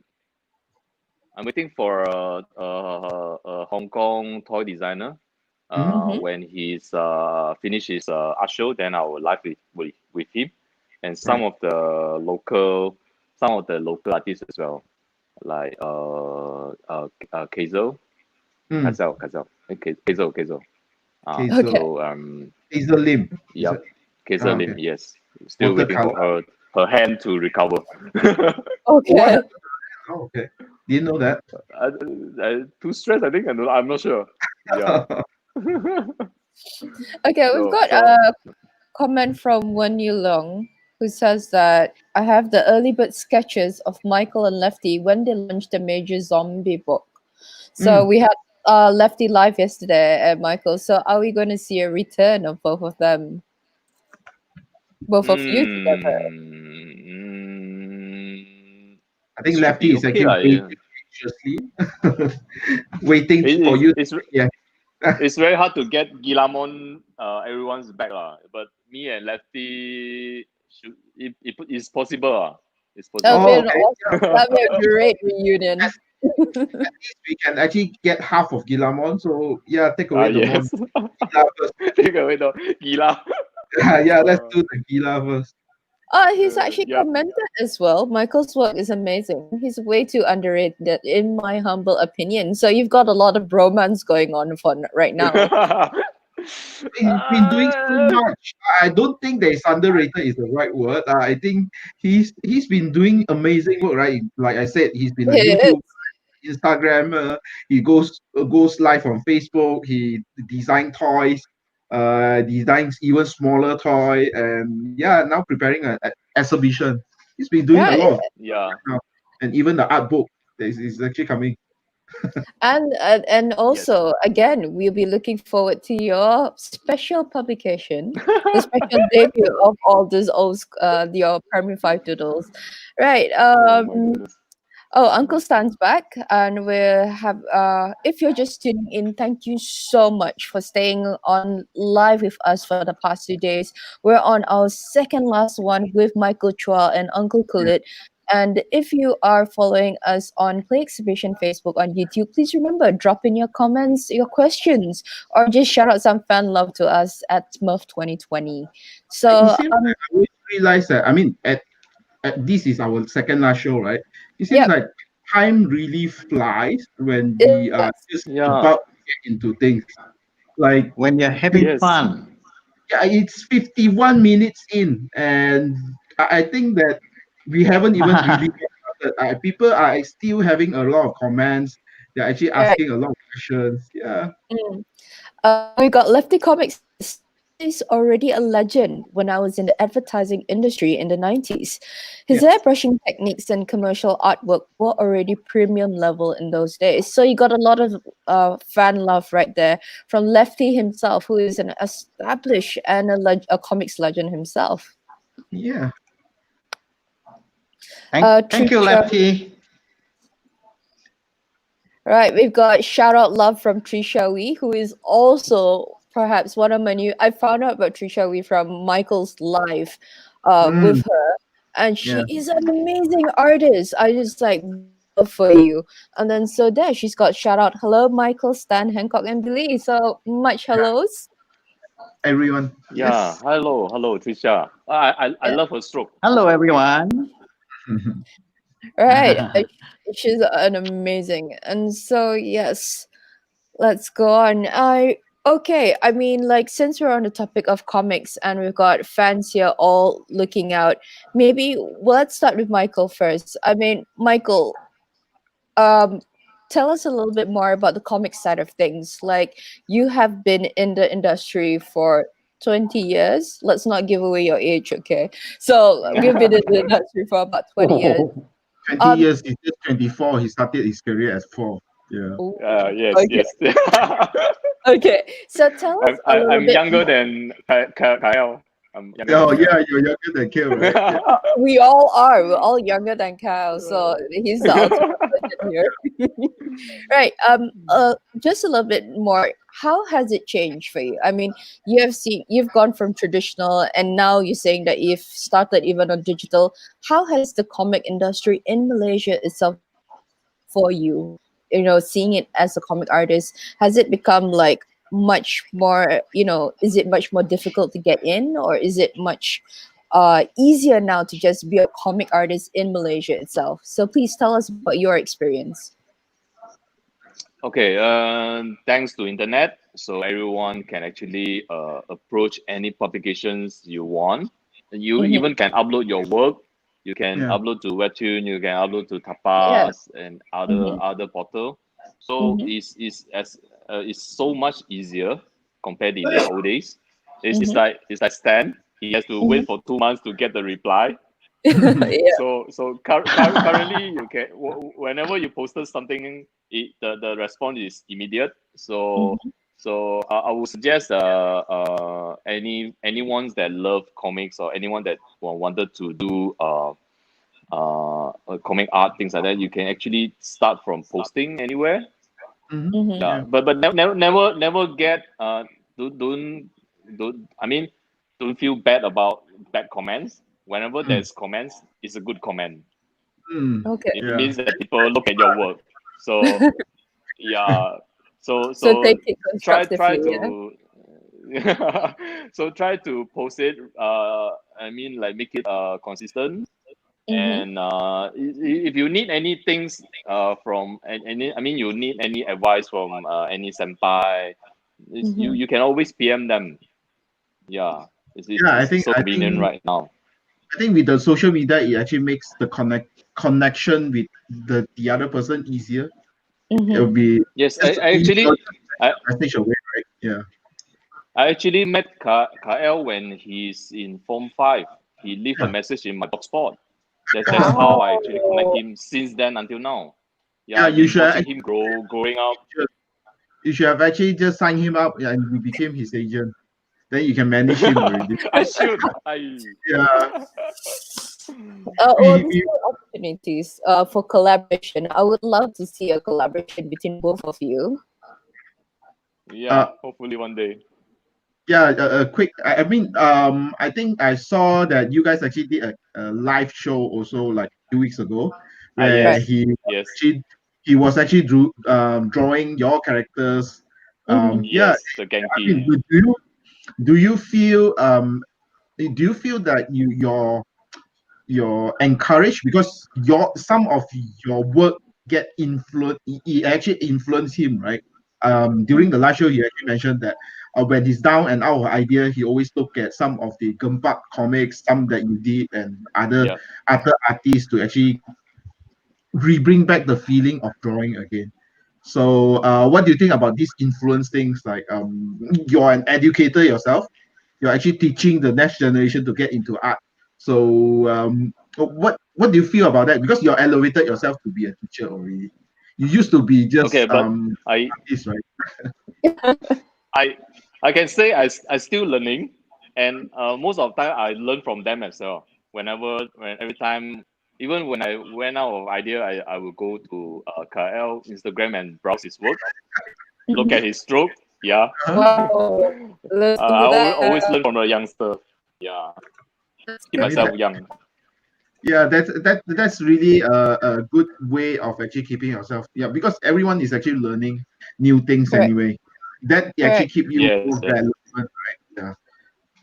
I'm waiting for a Hong Kong toy designer. When he's finished his art show, then I will live with him, and some of the local artists as well, like Kazel, Kazel. Hazel, Okay. So Hazel Lim. Is yep, it? Kazel Okay. Lim, yes. Still waiting for her hand to recover. Okay. Oh, okay. Didn't know that. Too stressed, I think. I'm not sure. Yeah. Okay, we've got So a comment from Wen Yu Long who says that I have the early bird sketches of Michael and Lefty when they launched the major zombie book. So we had Lefty live yesterday, Michael. So are we going to see a return of both of them? Both of you together? I think should Lefty be is okay actually lah. Yeah. anxiously waiting for you. It's Yeah. it's very hard to get Gilamon everyone's back lah. But me and Lefty should it's possible lah. It's That'll possible. be Oh, an okay. awesome, that'll be a great reunion. At least we can actually get half of Gilamon. So yeah, take away the Yes. Gila first. Take away the Gila. Yeah, let's do the Gila first. He's actually Yeah. commented as well. Michael's work is amazing. He's way too underrated, in my humble opinion. So you've got a lot of bromance going on for right now. He's been doing so much. I don't think that is underrated is the right word. I think he's been doing amazing work, right? Like I said, he's been a He is. YouTube, Instagrammer. He goes live on Facebook. He design toys, designs even smaller toy, and yeah, now preparing an exhibition. He's been doing a Right. lot of Yeah. now, and even the art book is actually coming. And Yes. also, again, we'll be looking forward to your special publication, the special debut of all these old your primary five doodles. Right. Oh my goodness. Oh, Uncle Stan's back, and we have. If you're just tuning in, thank you so much for staying on live with us for the past 2 days. We're on our second last one with Michael Chuah and Uncle KULit. And if you are following us on Play Exhibition Facebook on YouTube, please remember drop in your comments, your questions, or just shout out some fan love to us at SMVFF2020. It So seems like I always realize that. I mean, at this is our second last show, right? It seems yep, like time really flies when it we are does. just Yeah. about to get into things. Like, When you're having Yes. fun. yeah, it's 51 minutes in, and I think that we haven't even really got started. People are still having a lot of comments. They're actually Right. asking a lot of questions. Yeah. Mm. We got Lefty Comics. Is already a legend when I was in the advertising industry in the 90s. His Yes. airbrushing techniques and commercial artwork were already premium level in those days. So you got a lot of fan love right there from Lefty himself, who is an established and a comics legend himself. Yeah. Thank you, Trisha, Lefty. right, we've got shout out love from Trisha Wee, who is also perhaps one of my new. I found out about Trisha Wee from Michael's live with Mm, her, and yeah. she is an amazing artist. I just like love for you. And then so there, she's got shout out hello Michael, Stan, Hancock, and Billy. So much Yeah. hellos. Everyone. Yeah. Yes. Hello, Trisha. I Yeah. love her stroke. Hello, everyone. Right. She's an amazing. And so yes, let's go on. I okay. I mean, like since we're on the topic of comics and we've got fans here all looking out, maybe let's start with Michael first. I mean, Michael, um, tell us a little bit more about the comic side of things. Like you have been in the industry for 20 years. Let's not give away your age, okay? So we've been in the industry for about 20 years. 20 Um, years, he's just 24. He started his career as 4. Yeah. oh, Yes, okay, yes. okay. So tell us a little I'm bit. younger than Kyle. I'm younger Oh, than yeah, you're younger than Kale, right? Yeah. Kyle. We all are. We're all younger than Kyle, so he's the ultimate legend here. Right. Just a little bit more. How has it changed for you? I mean, you've gone from traditional, and now you're saying that you've started even on digital. How has the comic industry in Malaysia itself for you? You know, seeing it as a comic artist, has it become like much more? You know, is it much more difficult to get in, or is it much easier now to just be a comic artist in Malaysia itself? So please tell us about your experience. Okay, thanks to internet, so everyone can actually approach any publications you want. You Mhm. even can upload your work. You can Yeah. upload to Webtoon. You can upload to Yeah. Tapas and Mhm. other portal. So Mhm. it's so much easier compared in the old days. Mhm. It's like Stan. He has to Mhm. wait for 2 months to get the reply. Yeah. Currently you can whenever you posted something, the response is immediate. So Mhm. I would suggest anyone that love comics or anyone that wanted to do comic art, things like that, you can actually start from posting anywhere. Mhm. Mhm. Yeah, Yeah. but never get don't I mean don't feel bad about bad comments. Whenever Mm. there's comments, it's a good comment. Mm. Okay. It Yeah. means that people look at your work. So yeah, so So so take it try constructively. Yeah. to So try to post it. I mean, like make it consistent. And if you need any things from any, I mean, you need any advice from any senpai, you can always PM them. Yeah, Yeah, I it's think so I convenient think right now. I think with the social media, it actually makes the connection with the other person easier. It will be Yes, just I actually, I, a message away, right? Yeah. I actually met Kael when he's in Form 5. He leave a Yeah. message in my blogspot. That's how I actually connect Wow. him since then until now. Yeah, Yeah, I've you been should watching actually him growing up. you should have actually just signed him up, yeah, and you became his agent. Then you can manage him already. I should. I. Yeah. Well, We, there's we still opportunities for collaboration. I would love to see a collaboration between both of you. Yeah, hopefully one day. yeah, a quick. I mean, I think I saw that you guys actually did a live show also like 2 weeks ago, where Right. Yes, yes, he was actually drawing your characters. Yeah, yes. The I mean, Genki. do you feel that you're encouraged because your some of your work get influence, it actually influenced him, right? During the last show he actually mentioned that when he's down and out of idea, he always look at some of the Gempak comics, some that you did, and Yeah. other artists to actually bring back the feeling of drawing again. So what do you think about these influence things? Like you're an educator yourself, you're actually teaching the next generation to get into art. So what do you feel about that? Because you're elevated yourself to be a teacher already. You used to be Okay, just but I artist, right? I I can say I still learning, and most of the time I learn from them as well. When every time, even when I went out of idea, I will go to Kael Instagram and browse his work, look at his stroke. Yeah, Uh-huh. Wow. Let's I do always that. learn from a youngster. Yeah, keep I mean, myself young. yeah, that's really a good way of actually keeping yourself. Yeah, because everyone is actually learning new things Correct. anyway. That actually Correct. keep you Yes, yes, relevant, right? Yeah.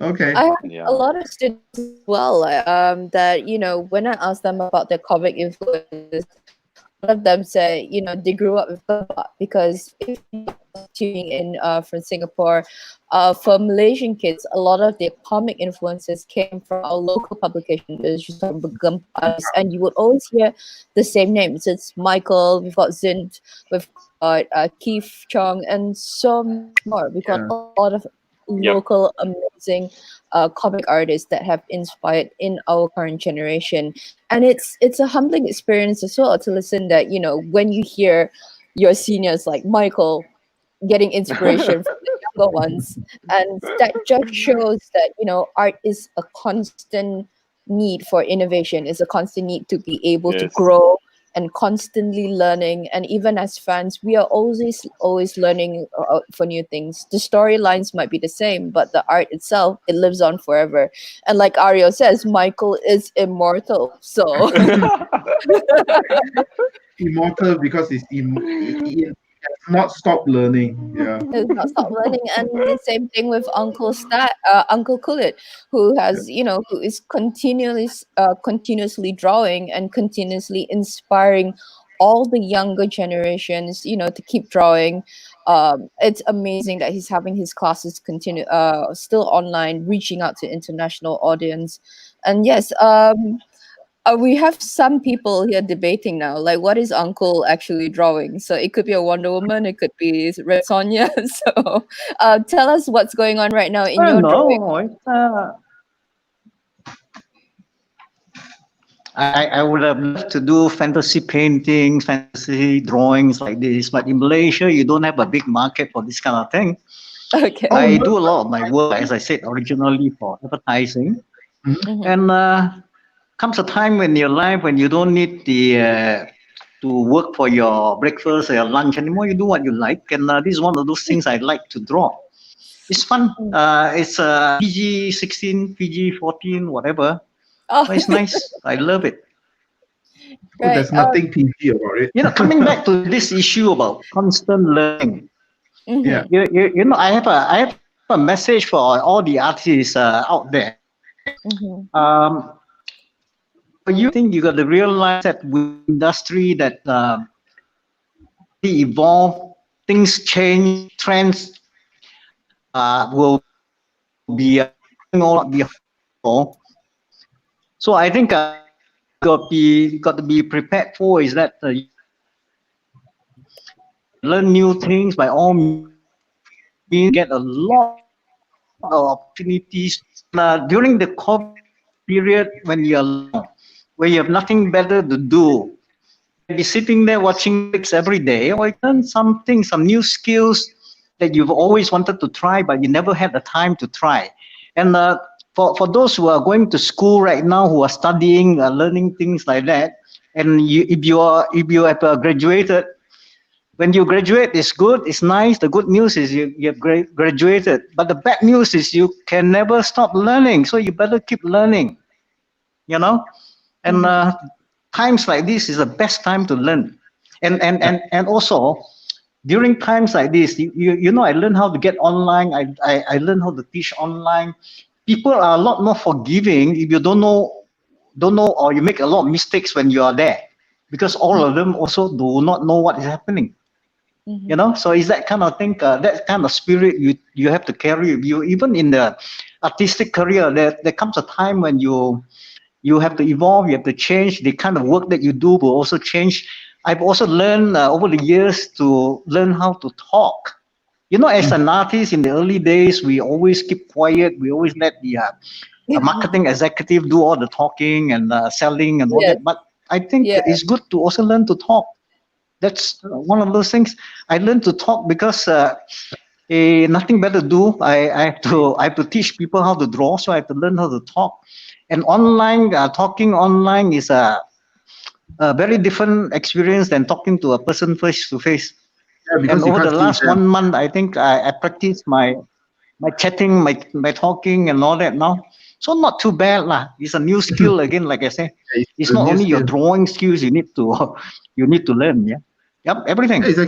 Okay. I have a yeah. lot of students as well. That when I ask them about their comic influences, a lot of them say they grew up with Bapak, because if you're tuning in from Singapore, for Malaysian kids, a lot of their comic influences came from our local publication, which is from Gempas, and you would always hear the same names. It's Michael. We've got Zint. We've got Keith Chong, and so much more. We've got Yeah. a lot of Yep. local amazing comic artists that have inspired in our current generation, and it's a humbling experience as well to listen that when you hear your seniors like Michael getting inspiration from the younger ones, and that just shows that art is a constant need for innovation, is a constant need to be able to Yes. grow and constantly learning. And even as fans, we are always learning for new things. The storylines might be the same, but the art itself, it lives on forever. And like Ario says, Michael is immortal, so Immortal because it not stop learning. Yeah. has not stopped learning. And the same thing with Uncle KULit, who has who is continuously drawing and continuously inspiring all the younger generations to keep drawing. It's amazing that he's having his classes continue still online, reaching out to international audience. And yes, we have some people here debating now, like what is Uncle actually drawing? So it could be a Wonder Woman, it could be Red Sonja. So tell us what's going on right now in Well, your drawing. no, I would have loved to do fantasy paintings, fantasy drawings like this, but in Malaysia, you don't have a big market for this kind of thing. Okay. Oh, I no. do a lot of my work, as I said, originally for advertising. Mhm. And comes a time in your life when you don't need to work for your breakfast or your lunch anymore. You do what you like, and this is one of those things I like to draw. It's fun. It's PG 16, PG 14, whatever. Oh, But it's nice. I love it. Oh, right. there's nothing PG about it. Coming back to this issue about constant learning. Mhm. Yeah. I have a a message for all the artists out there. Mm-hmm. For you, I think you got to realize that with industry that evolve, things change, trends will be all be harmful. So I think got to be prepared for is that learn new things by all means, get a lot of opportunities. During the COVID period, when you're alone, where you have nothing better to do, you can be sitting there watching Netflix every day, or you can learn something, some new skills that you've always wanted to try, but you never had the time to try. And for those who are going to school right now, who are studying, learning things like that, and if you have graduated, when you graduate, it's good, it's nice. The good news is you have graduated, but the bad news is you can never stop learning. So you better keep learning, you know. And times like this is the best time to learn. And also during times like this, you know, I learned how to get online. I learned how to teach online. People are a lot more forgiving if you don't know, or you make a lot of mistakes when you are there, because all of them also do not know what is happening. You know, so it's that kind of thing, that kind of spirit you have to carry with you, even in the artistic career. There comes a time when you have to evolve, you have to change. The kind of work that you do will also change. I've also learned over the years to learn how to talk. You know, as an artist in the early days, we always keep quiet. We always let the marketing executive do all the talking and selling and all Yes. that. But I think Yeah. it's good to also learn to talk. That's one of those things. I learned to talk because nothing better to do. I have to teach people how to draw, so I have to learn how to talk. And online, talking online is a very different experience than talking to a person face to face. Yeah, And because you over the can't see last them. 1 month, I think I practiced my chatting, my talking, and all that now. So not too bad lah. It's a new skill again, like I say. It's The not new only your skill. drawing skills you need to you need to learn. Yeah. Yep. Yeah, Everything. it's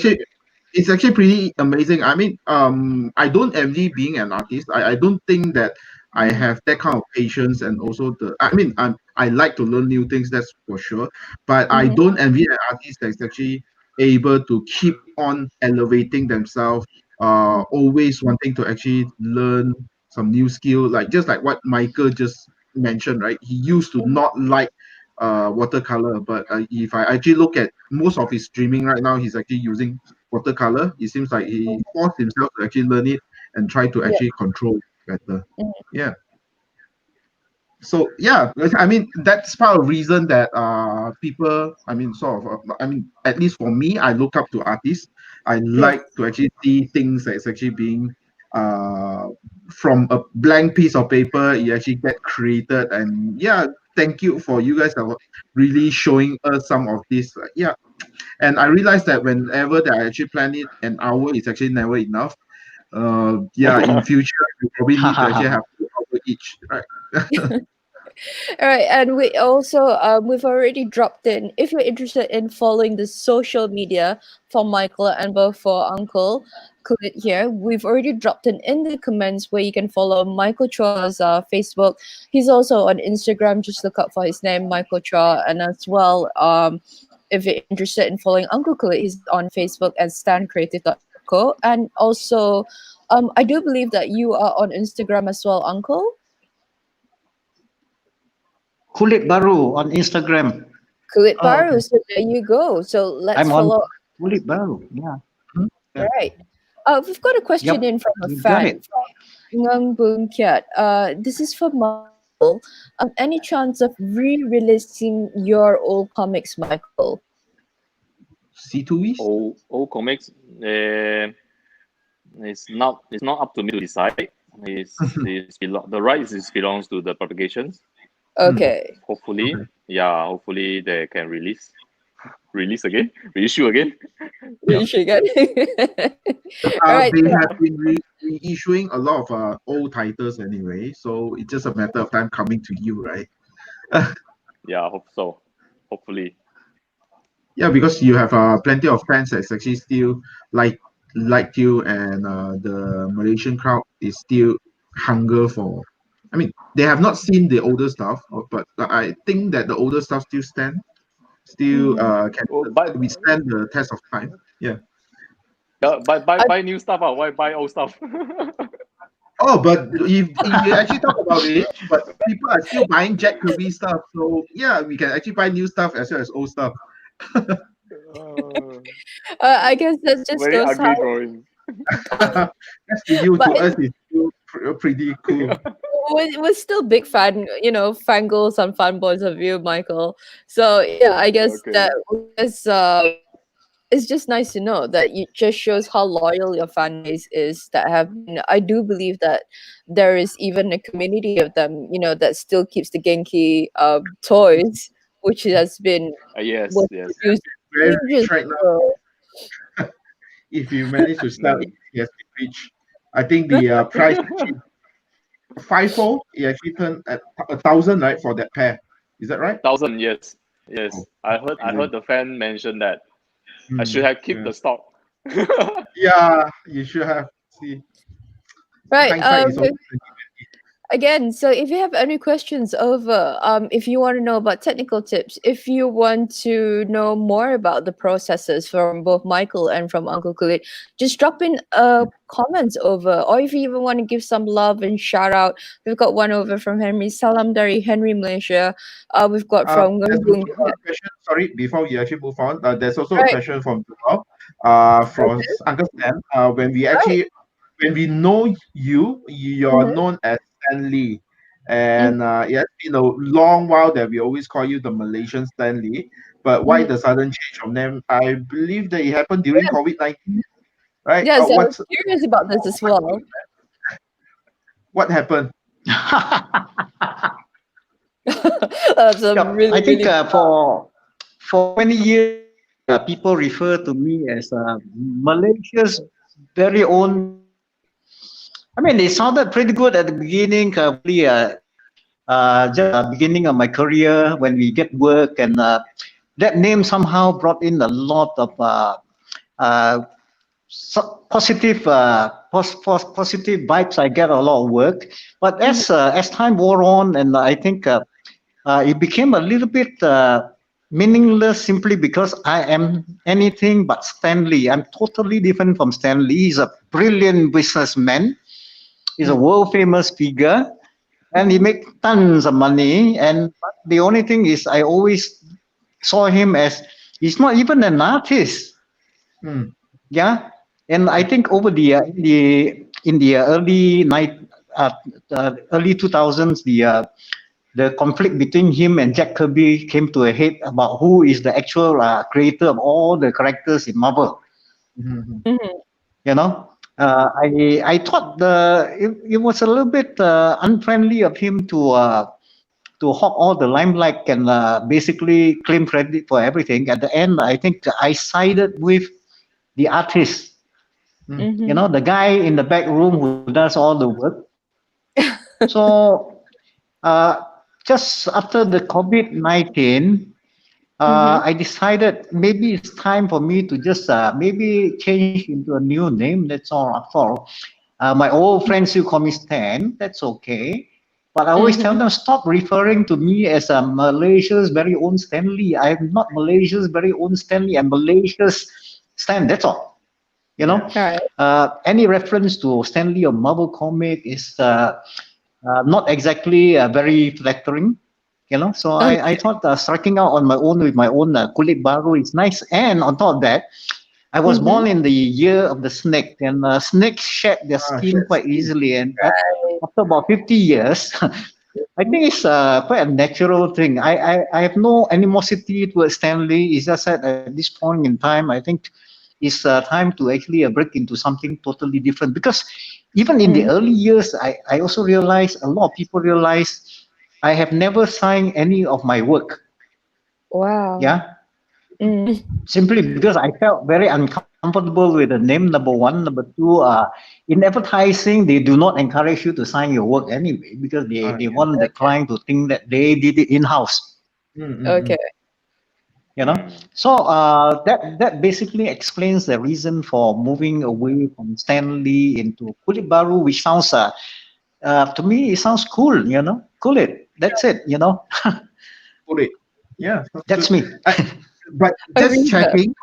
actually pretty amazing. I mean, I don't envy being an artist. I don't think that I have that kind of patience, and also I mean, I like to learn new things, that's for sure. But I don't envy an artist that's actually able to keep on elevating themselves, always wanting to actually learn some new skill, like just like what Michael just mentioned, right? He used to not like watercolor, but if I actually look at most of his streaming right now, he's actually using watercolor. It seems like he forced himself to actually learn it and try to Yeah. actually control it better. Yeah. So yeah, I mean that's part of the reason that people, I mean, sort of, I mean, at least for me, I look up to artists. I Yes. like to actually see things that's actually being uh from a blank piece of paper, it actually get created. And yeah, thank you for you guys are really showing us some of this. Yeah, and I realized that whenever that I actually plan it, an hour is actually never enough. Yeah, in future you probably need to actually have 2 hours each, right? All right, and we also we've already dropped in. If you're interested in following the social media for Michael and both for Uncle KULit here, we've already dropped in the comments where you can follow Michael Chuah's Facebook. He's also on Instagram. Just look up for his name, Michael Chuah, and as well, if you're interested in following Uncle KULit, he's on Facebook as stancreative.co. And also, I do believe that you are on Instagram as well, Uncle. Kulit Baru on Instagram. KULit Oh, okay. Baru. So there you go. So let's I'm on follow. Kulit Baru. Yeah. Yeah. Right. We've got a question in Yep. from a You got fan it. from Ngang Boon Kiat. This is for Michael. Any chance of re-releasing your old comics, Michael? C2Vs? Old comics. It's not up to me to decide. The rights is belongs to the publications. Okay. Hopefully, Okay. yeah. Hopefully they can release again, reissue again. You should get. All right. They have been reissuing a lot of old titles anyway, so it's just a matter of time coming to you, right? Yeah, I hope so. Hopefully. Yeah, because you have plenty of fans that's actually still like liked you, and the Malaysian crowd is still hunger for. I mean, they have not seen the older stuff, but I think that the older stuff still can Oh, but withstand the test of time. Yeah. yeah, I, buy new stuff. Why buy old stuff? Oh, but if you actually talk about it, but people are still buying Jack Kirby stuff. So yeah, we can actually buy new stuff as well as old stuff. Uh, I guess that just very shows how. ugly drawing. That's to you. But To us, it's still pretty cool. we're still big fan, fangirls and fanboys of you, Michael. So yeah, I guess Okay. that is it's just nice to know that it just shows how loyal your fan base is. That have been, I do believe that there is even a community of them, that still keeps the Genki toys, which has been Yes, was yes. produced Very ages rich right now. ago. If you manage to sell it, yes, it reach. I think the price actually fivefold. It actually turned at 1,000, right, for that pair. Is that right? 1,000. Yes, Oh, yes. I heard amazing. the fan mention that I should Hmm, have keep yeah. the stock. Yeah, you should have. See, Right. hindsight is always. Again, so if you have any questions over, if you want to know about technical tips, if you want to know more about the processes from both Michael and from Uncle KULit, just drop in comments over, or if you even want to give some love and shout out, we've got one over from Henry. Salam dari Henry, Malaysia. We've got from There's also Ngungung. a question. Sorry, before we actually move on, there's also a Right. question from Joel, from Okay. Uncle Stan. Right. When we know you, you're Mm-hmm. known as Stan Lee, and it's been a long while that we always call you the Malaysian Stan Lee. But why Mm-hmm. the sudden change of name? I believe that it happened during COVID-19, right? Yes, I was curious about this as well. What happened? That's a Yep. really, I think really. for many years, people refer to me as Malaysia's very own KULit. I mean, it sounded pretty good at the beginning, really, just beginning of my career when we get work, and that name somehow brought in a lot of uh, positive positive vibes. I get a lot of work, but as time wore on, and I think it became a little bit meaningless simply because I am anything but Stanley. I'm totally different from Stanley. He's a brilliant businessman. He's a world famous figure, and he make tons of money. And the only thing is, I always saw him as he's not even an artist. Hmm. Yeah, and I think over the in the early 2000s, the conflict between him and Jack Kirby came to a head about who is the actual creator of all the characters in Marvel. Mhm. You know, I thought it was a little bit unfriendly of him to hog all the limelight and basically claim credit for everything. At the end, I think I sided with the artist. You know, the guy in the back room who does all the work. So uh, just after the COVID-19, I decided maybe it's time for me to just maybe change into a new name. That's all. After all, my old friends still call me Stan. That's okay. But I always tell them stop referring to me as Malaysia's very own Stanley. I'm not Malaysia's very own Stanley. I'm Malaysia's Stan. That's all. You know, Right. any reference to Stanley or Marvel comic is not exactly very flattering. You know, so I thought striking out on my own with my own kulit baru is nice. And on top of that, I was born in the year of the snake, and snakes shed their skin Shit. quite easily. And after about 50 years, I think it's quite a natural thing. I have no animosity towards Stanley. It's just that at this point in time, I think it's time to actually break into something totally different. Because even in the early years, I also realized a lot of people realize I have never signed any of my work. Wow. Yeah, simply because I felt very uncomfortable with the name. Number one, number two, in advertising, they do not encourage you to sign your work anyway because they Yeah. want the client to think that they did it in house. Mm, mm, Okay. mm. You know, so that basically explains the reason for moving away from Stanley into Kulit Baru, which sounds to me it sounds cool. You know, KULit. That's it. You know, KULit. Yeah, sounds that's good. me. But just Ariba. checking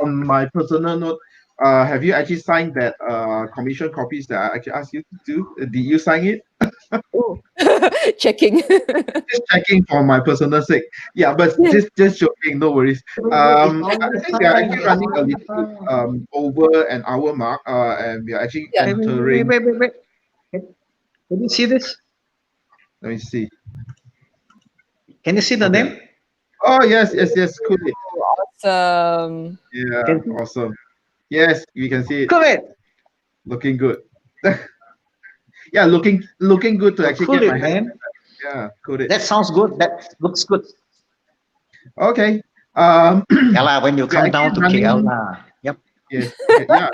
on my personal note, have you actually signed that commission copies that I actually asked you to do? Did you sign it? Oh. Checking. Just checking for my personal sake. Yeah, but Yeah. just joking, no worries. I think we are actually running a little bit over an hour mark, and we are actually Yeah. entering. Wait. Can you see this? Let me see. Can you see the Okay. name? Oh yes, cool. Awesome. Yeah, Can awesome. Yes, you can see it. KULit. Looking good. Yeah, looking good to So actually get my KULit, hand. man. Yeah, cool it. That sounds good. That looks good. Okay. Yeah lah, when you We're come actually down to KL running. lah. Yep. Yes, yeah,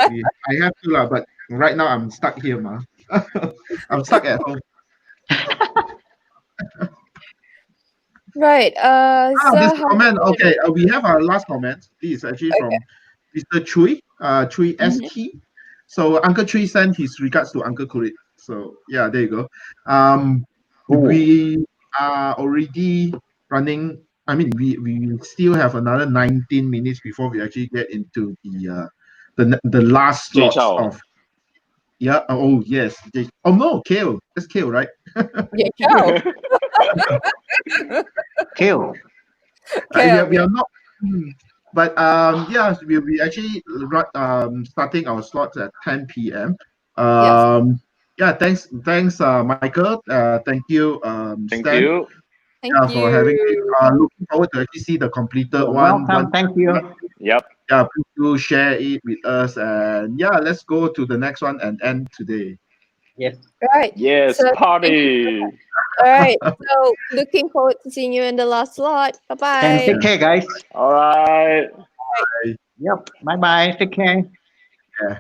I have to lah, but right now I'm stuck here, ma. I'm stuck at home. Right. This So how comment. Okay, we have our last comment. This is actually okay. from Mr. Chui, Chui Mhm. ST. So Uncle Chui sent his regards to Uncle Kulit. So yeah, there you go. Um, Oh. we are already running. I mean, we still have another 19 minutes before we actually get into the last Jay slots Chow. of yeah. Oh yes. Oh no, Kale. That's Kale, right? Yeah, ciao. KL. We Okay. are not. But yeah, we'll be actually starting our slots at 10 p.m. Yes. Yeah, thanks, Michael. Thank you, Thank Stan, you. yeah, Thank for having me. you. Looking forward to actually see the completed You're one. welcome. Thank you. Yep. Yeah, please do share it with us, and yeah, let's go to the next one and end today. Yes. Right. Yes, So thank you. party. All right. So looking forward to seeing you in the last slot. Bye And bye. take care, guys. All right. Yep. Bye bye. Take care. Yeah.